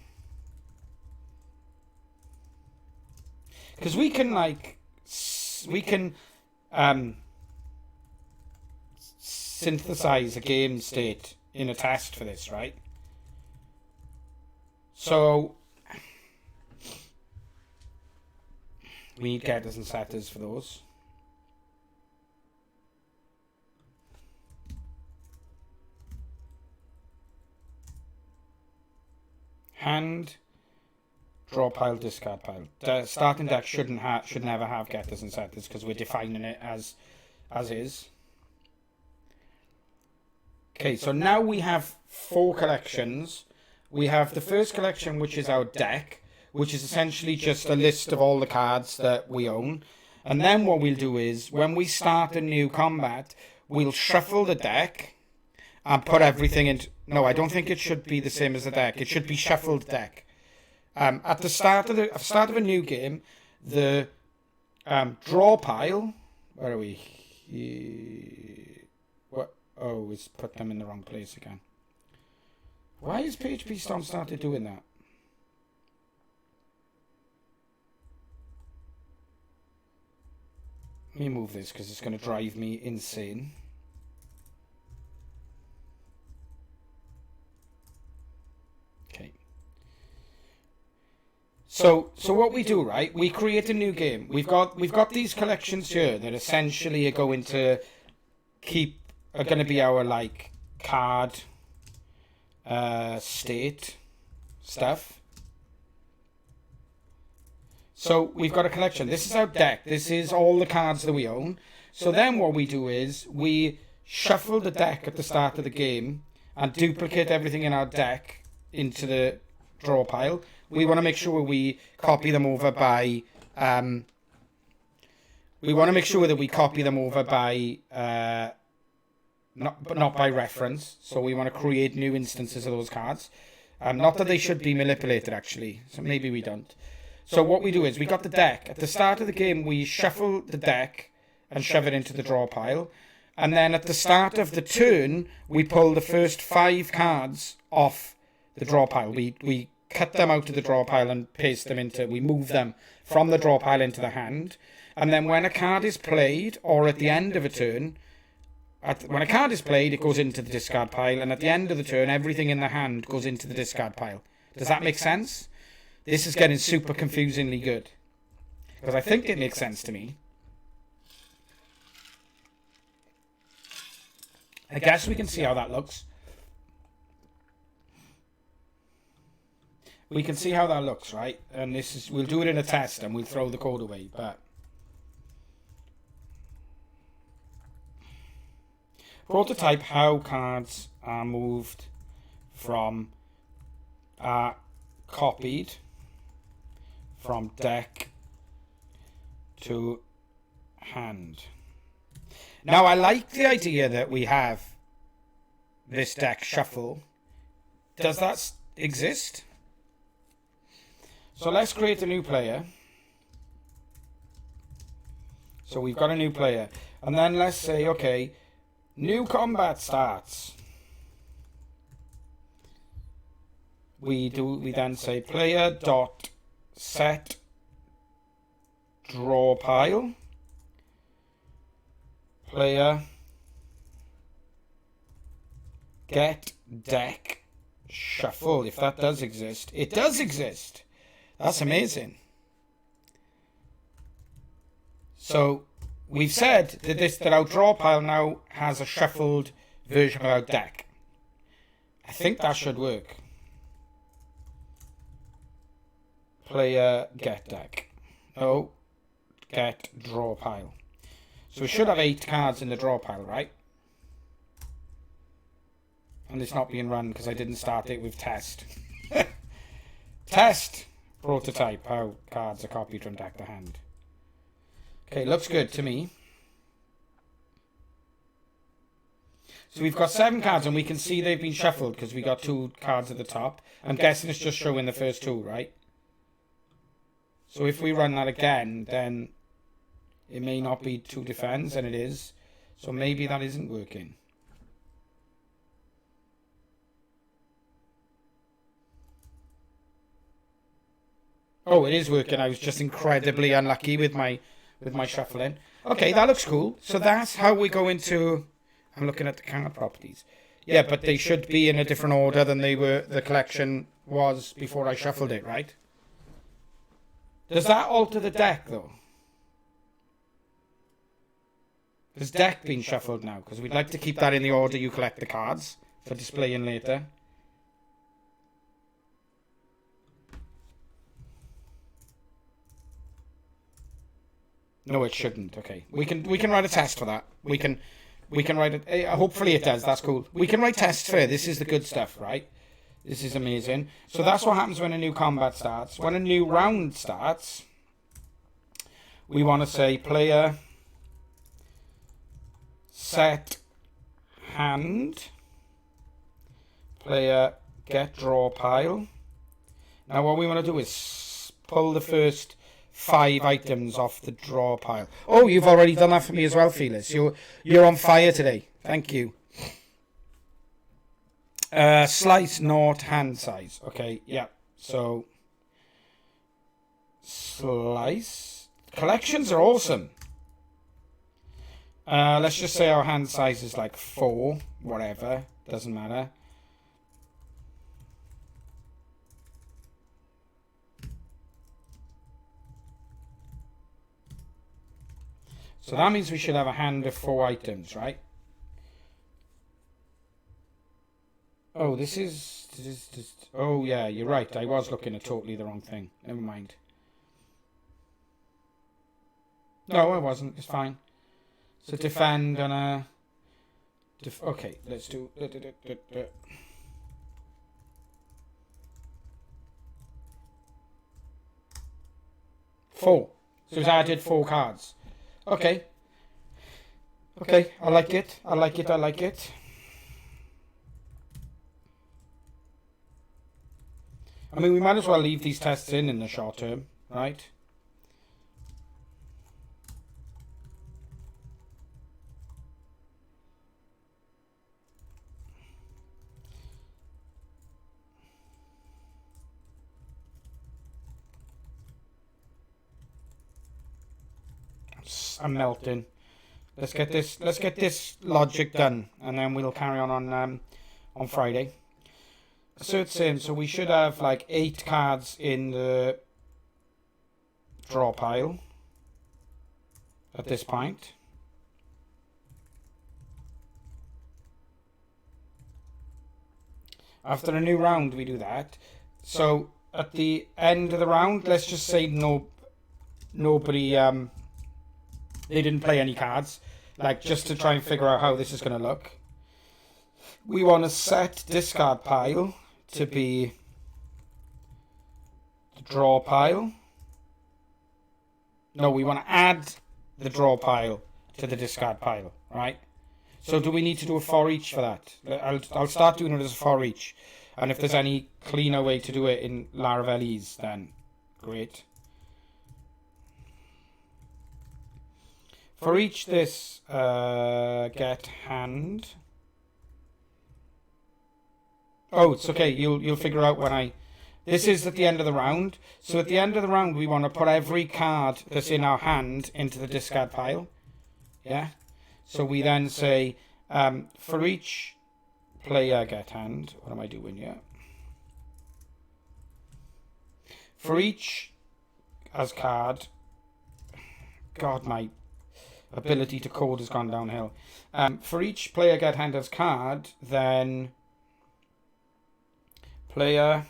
Because we can synthesize a game state in a test for this, right? So we need getters and setters for those. Hand, draw pile, discard pile. The starting deck should never have getters and setters because we're defining it as is. Okay, so now we have 4 collections. We have the first collection, which is our deck, which is essentially just a list of all the cards that we own. And then what we'll do is, when we start a new combat, we'll shuffle the deck and put everything into... No, I don't think it should be the same as the deck. It should be shuffled deck. At the start of a new game, the draw pile... Where are we? What? Oh, it's put them in the wrong place again. Why has PHP Storm started doing that? Let me move this because it's going to drive me insane. Okay. So what we do, right? We create a new game. We've got these collections here that essentially are going to are going to be our like card state stuff. So we've got a collection. This is our deck. This is all the cards that we own. So then what we do is we shuffle the deck at the start of the game and duplicate everything in our deck into the draw pile. We want to make sure we copy them over by not by reference. So we want to create new instances of those cards. Not that they should be manipulated, actually. So maybe we don't. So what we do is we got the deck. At the start of the game, we shuffle the deck and shove it into the draw pile. And then at the start of the turn, we pull the first 5 cards off the draw pile. We cut them out of the draw pile and paste them into, we move them from the draw pile into the hand. And then when a card is played, or at the end of a turn, when a card is played, it goes into the discard pile, and at the end of the turn, everything in the hand goes into the discard pile. Does that make sense? This is getting super confusingly good, because I think it makes sense to me. I guess we can see how that looks. We can see how that looks, right? And this is, we'll do it in a test and we'll throw the code away, but prototype how cards are moved from, copied from deck to hand. Now, I like the idea that we have this deck shuffle. Does that exist? So let's create a new player. So we've got a new player. And then let's say, okay, new combat starts. We then say player dot set draw pile. Player get deck shuffle. If that does exist, it does exist. That's amazing. So we've said that our draw pile now has a shuffled version of our deck. I think that should work. Player get deck. No, get draw pile. So we should have 8 cards in the draw pile, right? And it's not being run because I didn't start it with test. Test prototype how cards are copied from deck to hand. Okay, looks good to me. So we've got 7 cards and we can see they've been shuffled because we got 2 cards at the top. I'm guessing it's just showing the first 2, right? So if we run that again, then it may not be 2 defense, and it is. So maybe that isn't working. Oh, it is working. I was just incredibly unlucky with my shuffling. Okay, that looks cool. So that's how we go into... I'm looking at the card properties. Yeah, but they should be in a different order than the collection was before I shuffled it, right? Does that alter the deck, though? Has deck been shuffled now? Because we'd like to keep that in the order you collect the cards for displaying later. No, it shouldn't. Okay, we can write a test for that. We can write it. Hopefully it does. That's cool. We can write tests for it. This is the good stuff, right? This is amazing. So that's what happens when a new combat starts. When a new round starts, we want to say player set hand, player get draw pile. Now what we want to do is pull the first 5 items off the draw pile. Oh, you've already done that for me as well, Felix. You're on fire today. Thank you. Slice not hand size. Okay, yeah. So slice. Collections are awesome. Let's just say our hand size is like 4, whatever. Doesn't matter. So that means we should have a hand of 4 items, right? Oh, this is... Oh, yeah, you're right. I was looking at totally the wrong thing. Never mind. No, I wasn't. It's fine. So defend and a... Okay, let's do... 4. So it's added 4 cards. Okay. Okay, I like it. I like it. I like it. I mean, we might as well leave these tests in the short term, right? I'm melting. Let's get this logic done, and then we'll carry on Friday. So it's in. So we should have like 8 cards in the draw pile at this point. After a new round, we do that. So at the end of the round, let's just say nobody they didn't play any cards, like just to try and figure out how this is going to look. We want to set discard pile to be the draw pile. No, we want to add the draw pile to the discard pile, right? So do we need to do a for each for that? I'll start doing it as a for each. And if there's any cleaner way to do it in Laravel's, then great. For each this get hand. Oh, it's okay. You'll figure out when I. This is at the end of the round. So at the end of the round, we want to put every card that's in our hand into the discard pile. Yeah. So we then say, for each player get hand. What am I doing here? For each as card. God, my ability to code has gone downhill. For each player get hand as card, then player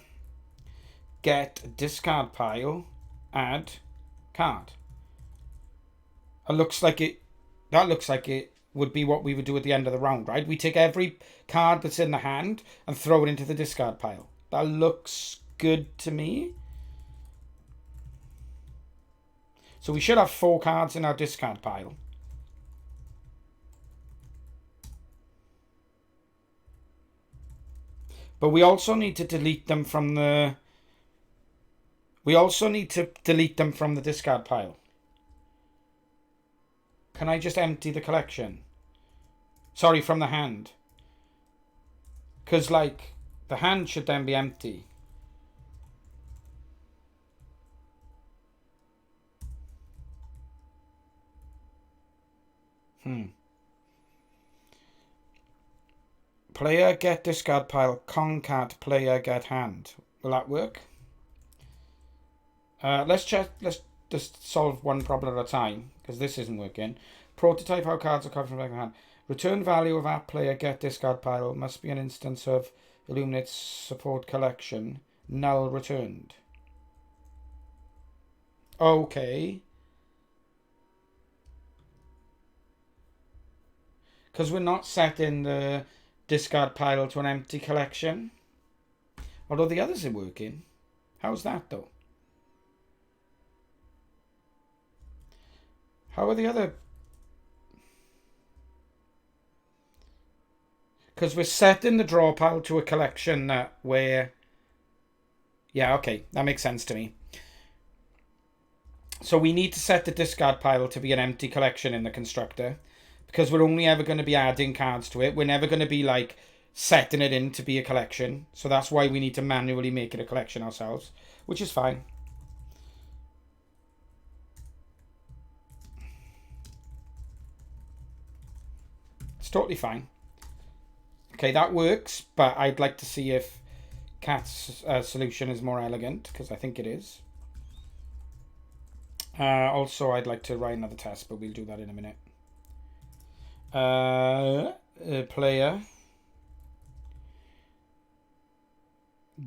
get discard pile, add card. That looks like it would be what we would do at the end of the round, right? We take every card that's in the hand and throw it into the discard pile. That looks good to me. So we should have 4 cards in our discard pile. But we also need to delete them from the... We also need to delete them from the discard pile. Can I just empty the collection? Sorry, from the hand. Because, like, the hand should then be empty. Player get discard pile, concat player get hand. Will that work? Let's just solve one problem at a time, because this isn't working. Prototype how cards are covered from the hand. Return value of app player get discard pile must be an instance of Illuminate's support collection. Null returned. Okay. Because we're not setting the discard pile to an empty collection. Although the others are working. How's that though? How are the other... Because we're setting the draw pile to a collection where... Yeah, okay. That makes sense to me. So we need to set the discard pile to be an empty collection in the constructor. Because we're only ever going to be adding cards to it. We're never going to be like setting it in to be a collection. So that's why we need to manually make it a collection ourselves. Which is fine. It's totally fine. Okay, that works. But I'd like to see if Cat's solution is more elegant. Because I think it is. Also, I'd like to write another test. But we'll do that in a minute. Player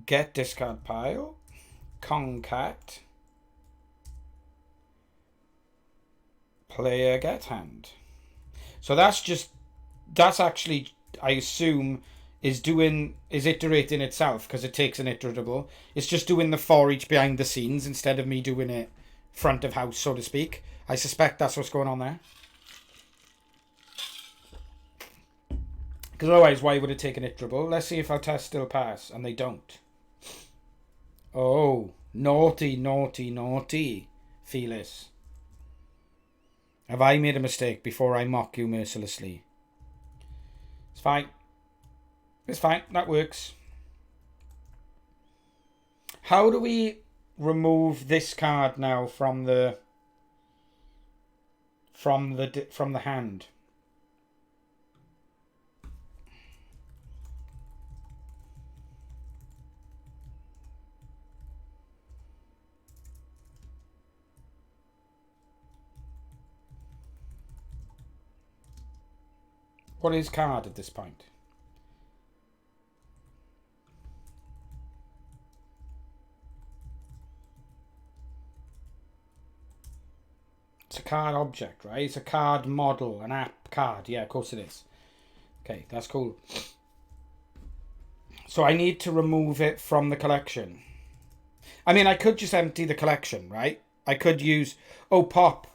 get discard pile concat player get hand. So that's actually, I assume, is iterating itself, because it takes an iterable. It's just doing the for each behind the scenes instead of me doing it front of house, so to speak. I suspect that's what's going on there. Because otherwise, why would it take an iterable? Let's see if our tests still pass. And they don't. Oh, naughty, naughty, naughty, Felis. Have I made a mistake before I mock you mercilessly? It's fine. It's fine. That works. How do we remove this card now from the from the hand. What is card at this point? It's a card object, right? It's a card model, an app card. Yeah, of course it is. Okay, that's cool. So I need to remove it from the collection. I mean, I could just empty the collection, right? I could use, oh, pop.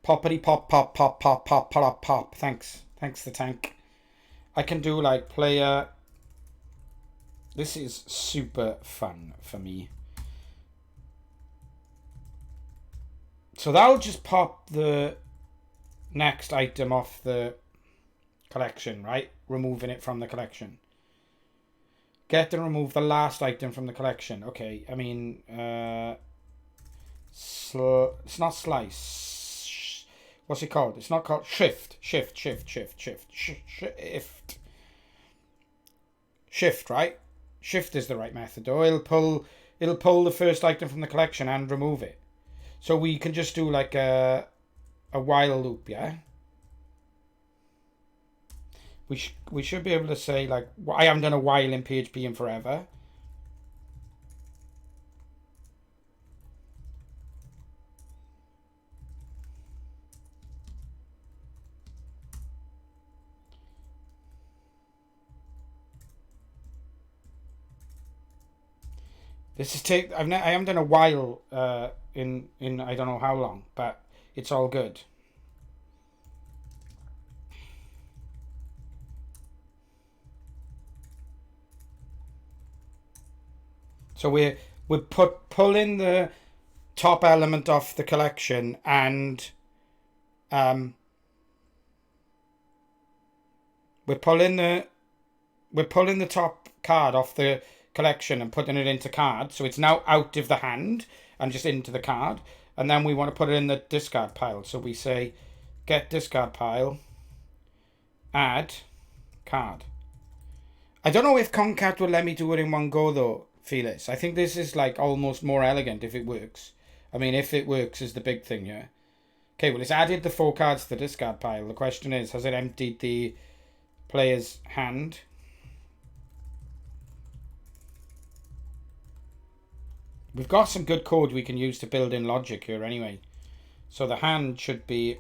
Poppity pop, pop, pop, pop, pop, pop, pop. Thanks. Thanks, the tank. I can do like player. This is super fun for me. So that'll just pop the next item off the collection, right? Removing it from the collection. Get and remove the last item from the collection. Okay, I mean, it's not slice. What's it called? It's not called shift. Shift, right? Shift is the right method. Or it'll pull the first item from the collection and remove it. So we can just do like a while loop, yeah? We should be able to say like, I haven't done a while in PHP in forever. This is I haven't done a while in I don't know how long, but it's all good. So we're pulling the top element off the collection, and we're pulling the top card off the collection and putting it into card, so it's now out of the hand and just into the card. And then we want to put it in the discard pile, so we say get discard pile, add card. I don't know if Concat will let me do it in one go though, Felix. I think this is like almost more elegant if it works. I mean, if it works is the big thing here. Okay, well, it's added the 4 cards to the discard pile. The question is, has it emptied the player's hand? We've got some good code we can use to build in logic here anyway. So the hand should be...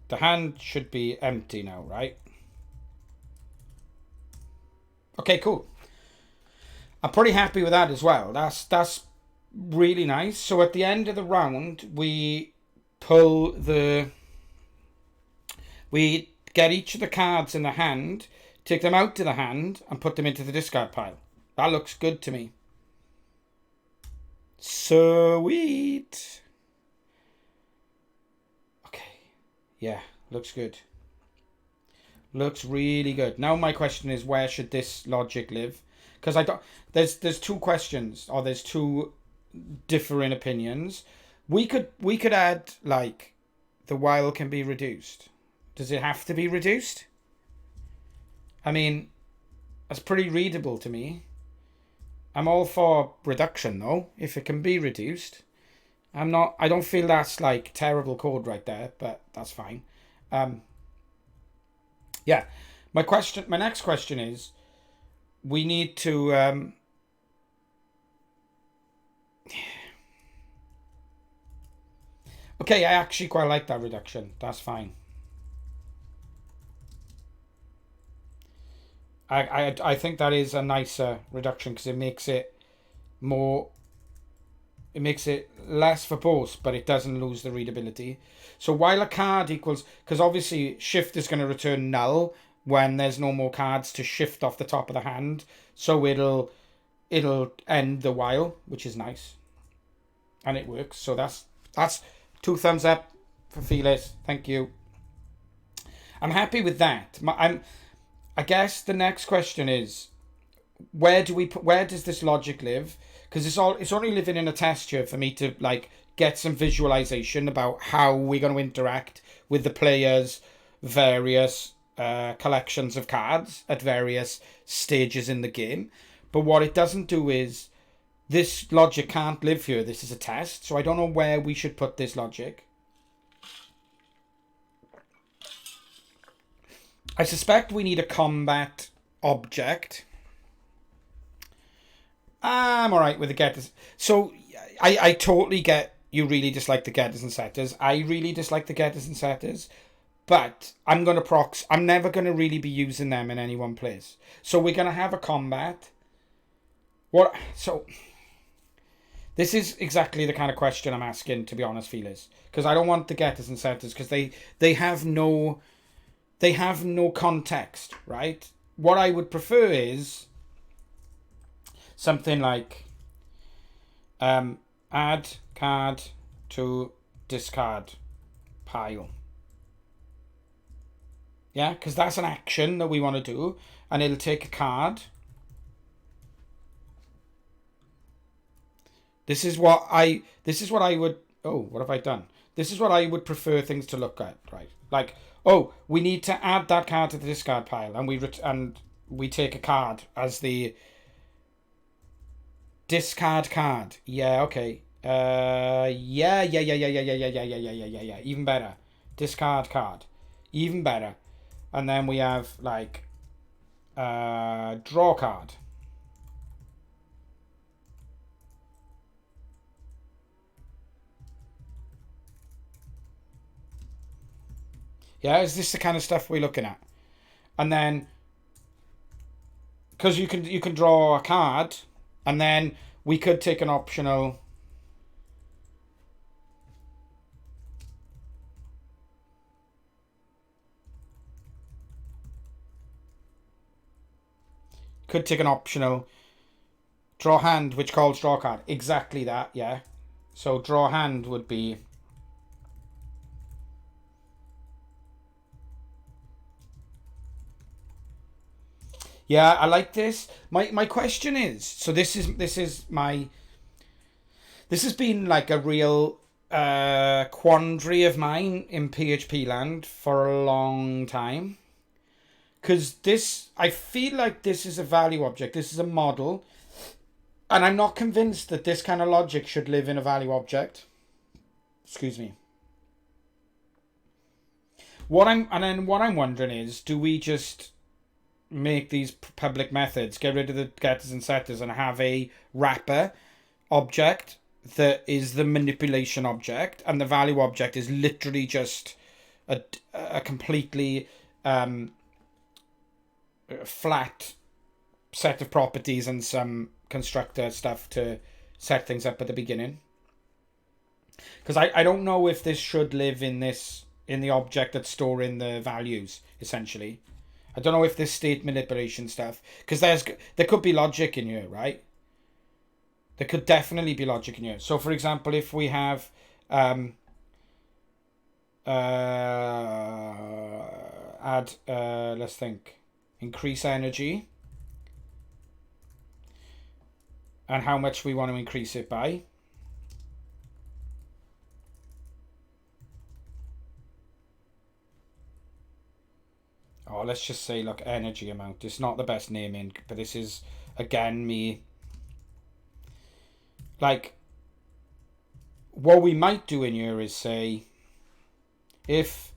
The hand should be empty now, right? Okay, cool. I'm pretty happy with that as well. That's really nice. So at the end of the round, we get each of the cards in the hand, take them out to the hand, and put them into the discard pile. That looks good to me. Sweet. Okay. Yeah, looks good. Looks really good. Now my question is, where should this logic live? Because I don't. There's 2 questions, or there's 2 differing opinions. We could add like the while can be reduced. Does it have to be reduced? I mean, that's pretty readable to me. I'm all for reduction though, if it can be reduced. I don't feel that's like terrible code right there, but that's fine. Yeah. My next question is, we need to okay, I actually quite like that reduction. That's fine. I think that is a nicer reduction because it makes it less verbose, but it doesn't lose the readability. So while a card equals, because obviously shift is going to return null when there's no more cards to shift off the top of the hand, so it'll end the while, which is nice, and it works. So that's 2 thumbs up for Felix. Thank you. I'm happy with that. I guess the next question is, where does this logic live? because it's only living in a test here for me to like get some visualization about how we're going to interact with the players' various collections of cards at various stages in the game. But what it doesn't do is, this logic can't live here. This is a test, so I don't know where we should put this logic. I suspect we need a combat object. I'm alright with the getters. So I totally get you really dislike the getters and setters. I really dislike the getters and setters. But I'm never going to really be using them in any one place. So we're going to have a combat. So this is exactly the kind of question I'm asking, to be honest, Felix. Because I don't want the getters and setters, because they have no context, right? What I would prefer is something like add card to discard pile. Yeah, because that's an action that we want to do, and it'll take a card. This is what I would. Oh, what have I done? This is what I would prefer things to look at, right? Like, oh, we need to add that card to the discard pile, and we take a card as the discard card. Yeah, okay. Yeah. Even better. Discard card. Even better. And then we have like draw card. Yeah, is this the kind of stuff we're looking at? And then, because you can draw a card, and then we could take an optional. Could take an optional draw hand, which calls draw card. Exactly that, yeah. So draw hand would be. Yeah, I like this. My question is, so this has been like a real quandary of mine in PHP land for a long time. Because I feel like this is a value object. This is a model. And I'm not convinced that this kind of logic should live in a value object. Excuse me. What I'm wondering is, do we just make these public methods, get rid of the getters and setters, and have a wrapper object that is the manipulation object, and the value object is literally just a completely flat set of properties and some constructor stuff to set things up at the beginning? Because I don't know if this should live in the object that's storing the values, essentially. I don't know if this state manipulation stuff, because there could be logic in here, right? There could definitely be logic in here. So, for example, if we have add, let's think, increase energy, and how much we want to increase it by. Oh, let's just say, look, energy amount. It's not the best naming, but this is, again, me. Like, what we might do in here is say, if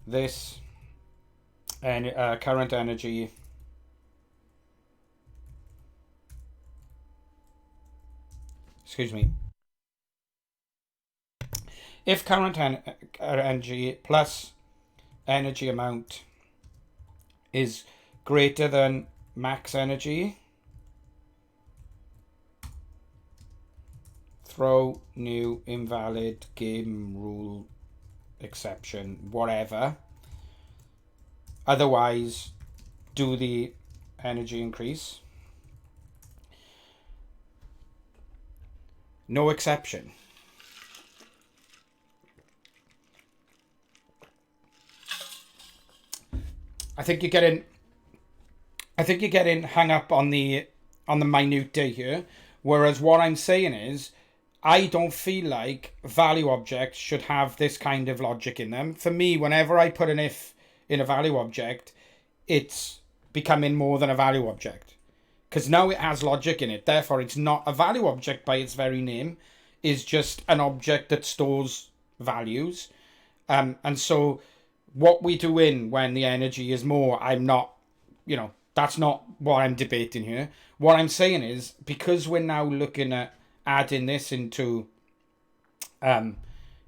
this current energy if current energy plus energy amount is greater than max energy, throw new invalid game rule exception, whatever. Otherwise, do the energy increase. No exception. I think you're getting hung up on the minutiae here, Whereas what I'm saying is, I don't feel like value objects should have this kind of logic in them. For me, whenever I put an if in a value object, it's becoming more than a value object. Because now it has logic in it. Therefore, it's not a value object by its very name. It's just an object that stores values. And so what we do in when the energy is more, I'm not, that's not what I'm debating here. What I'm saying is, because we're now looking at adding this into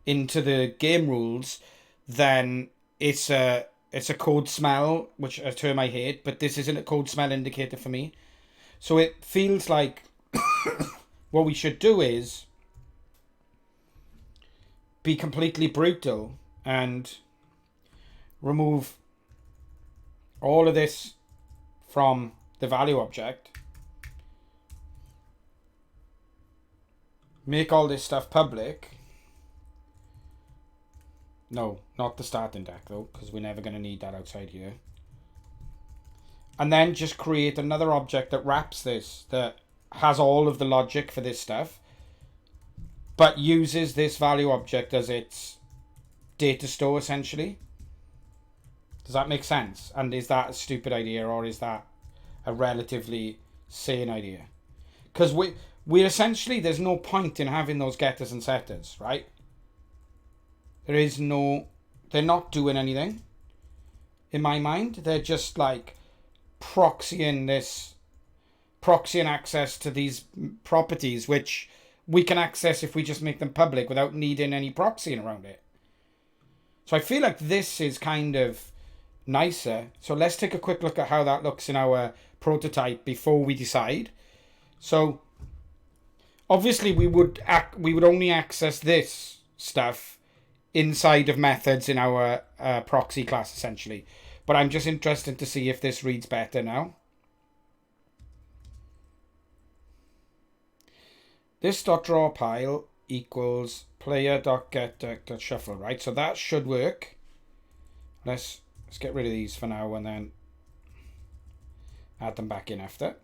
the game rules, then it's a code smell, which a term I hate, but this isn't a code smell indicator for me. So it feels like what we should do is be completely brutal and remove all of this from the value object. Make all this stuff public. No, not the starting deck though, because we're never going to need that outside here. And then just create another object that wraps this, that has all of the logic for this stuff, but uses this value object as its data store, essentially. Does that make sense? And is that a stupid idea, or is that a relatively sane idea? Because we're essentially, there's no point in having those getters and setters, right? They're not doing anything, in my mind. They're just like proxying access to these properties, which we can access if we just make them public without needing any proxying around it. So I feel like this is kind of nicer. So let's take a quick look at how that looks in our prototype before we decide. So obviously we would only access this stuff inside of methods in our proxy class, essentially. But I'm just interested to see if this reads better now. This.drawPile equals player.getDeck.shuffle, right? So that should work. Let's get rid of these for now and then add them back in after.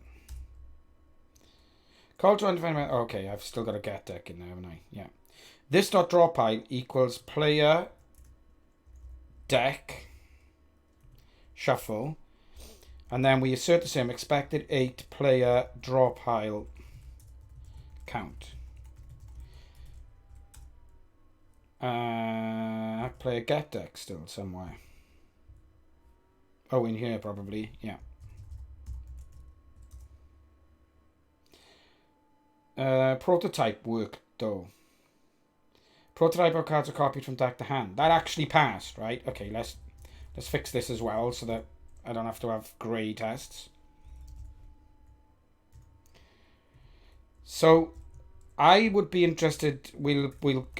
Call to undefined. Okay, I've still got a get deck in there, haven't I? Yeah. This.drawPile equals player deck shuffle, and then we assert the same expected 8 player draw pile count. Player get deck still somewhere. Oh, in here probably. Yeah. Prototype worked though. Prototype of cards are copied from deck to hand. That actually passed, right? Okay, let's fix this as well so that I don't have to have grey tests. So I would be interested.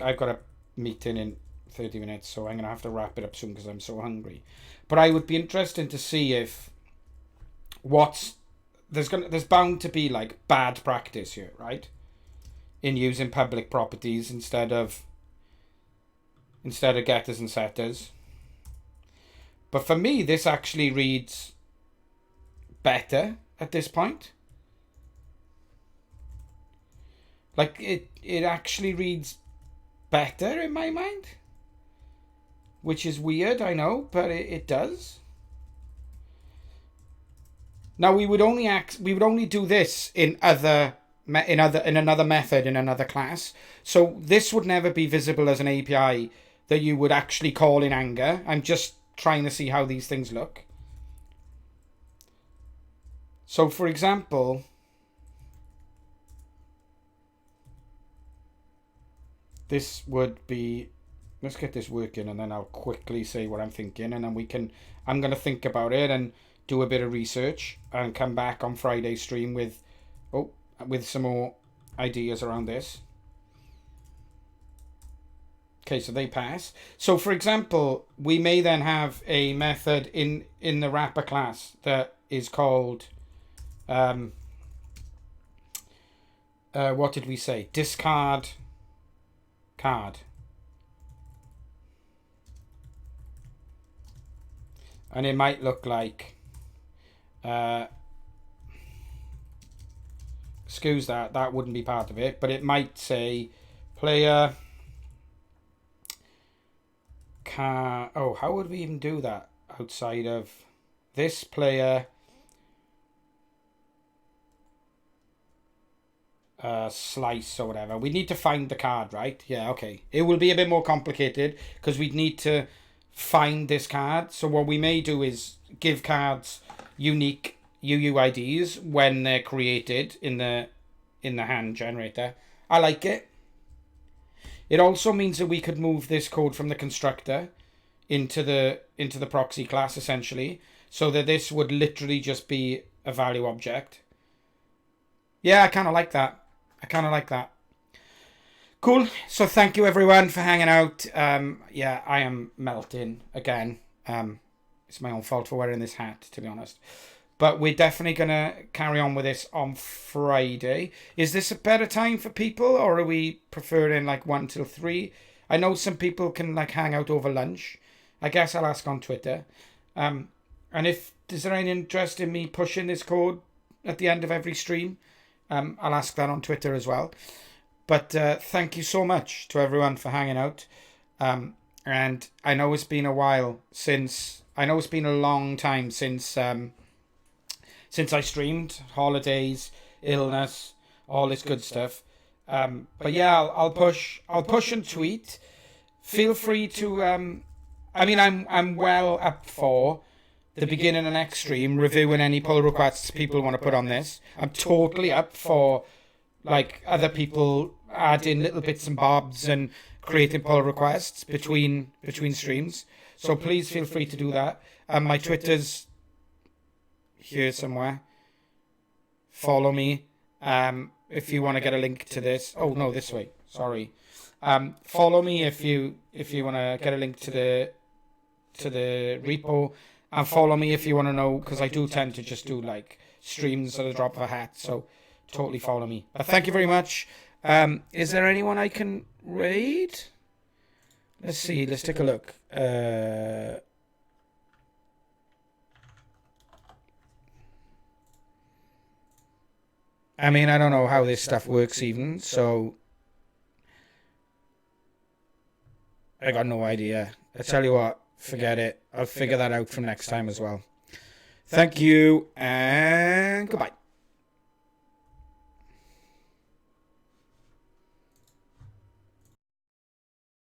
I've got a meeting in 30 minutes, so I'm gonna have to wrap it up soon because I'm so hungry. But I would be interested to see if there's bound to be like bad practice here, right? In using public properties instead of getters and setters. But for me, this actually reads better at this point. Like it actually reads better in my mind, which is weird, I know, but it does. Now we would only do this in another method in another class. So this would never be visible as an API that you would actually call in anger. I'm just trying to see how these things look. So for example, this would be, let's get this working and then I'll quickly say what I'm thinking, and then I'm going to think about it and do a bit of research and come back on Friday stream with some more ideas around this. Okay, so they pass. So for example, we may then have a method in the wrapper class that is called what did we say? Discard card. And it might look like excuse that. That wouldn't be part of it, but it might say player can. Oh, how would we even do that outside of this player? Slice or whatever. We need to find the card, right? Yeah, okay. It will be a bit more complicated because we'd need to find this card. So what we may do is give cards unique UUIDs when they're created in the hand generator. I like it. It also means that we could move this code from the constructor into the proxy class essentially, so that this would literally just be a value object. Yeah, I kind of like that. Cool. So thank you everyone for hanging out. Yeah, I am melting again. It's my own fault for wearing this hat, to be honest. But we're definitely going to carry on with this on Friday. Is this a better time for people, or are we preferring like 1 till 3? I know some people can like hang out over lunch. I guess I'll ask on Twitter. And if is there any interest in me pushing this code at the end of every stream, I'll ask that on Twitter as well. But thank you so much to everyone for hanging out. And I know it's been a while since... I know it's been a long time since I streamed. Holidays, illness, all this good stuff. But yeah, I'll push and tweet. Feel free to... I mean, I'm well up for the beginning of next stream, reviewing any pull requests people want to put on this. I'm totally up for like other people adding little bits and bobs and creating pull requests between streams. So please feel free to do that. My Twitter's here somewhere. Follow me if you want to get a link to this. Oh no, this way. Sorry. Follow me if you want to get a link to the repo. And follow me if you want to know, because I do tend to just do like streams at a drop of a hat. So totally follow me. But thank you very much. Is there anyone I can raid? Let's see. Let's take a look. I mean, I don't know how this stuff works even. So I got no idea. I tell you what. Forget it. I'll figure that out from next time as well. Thank you, and goodbye.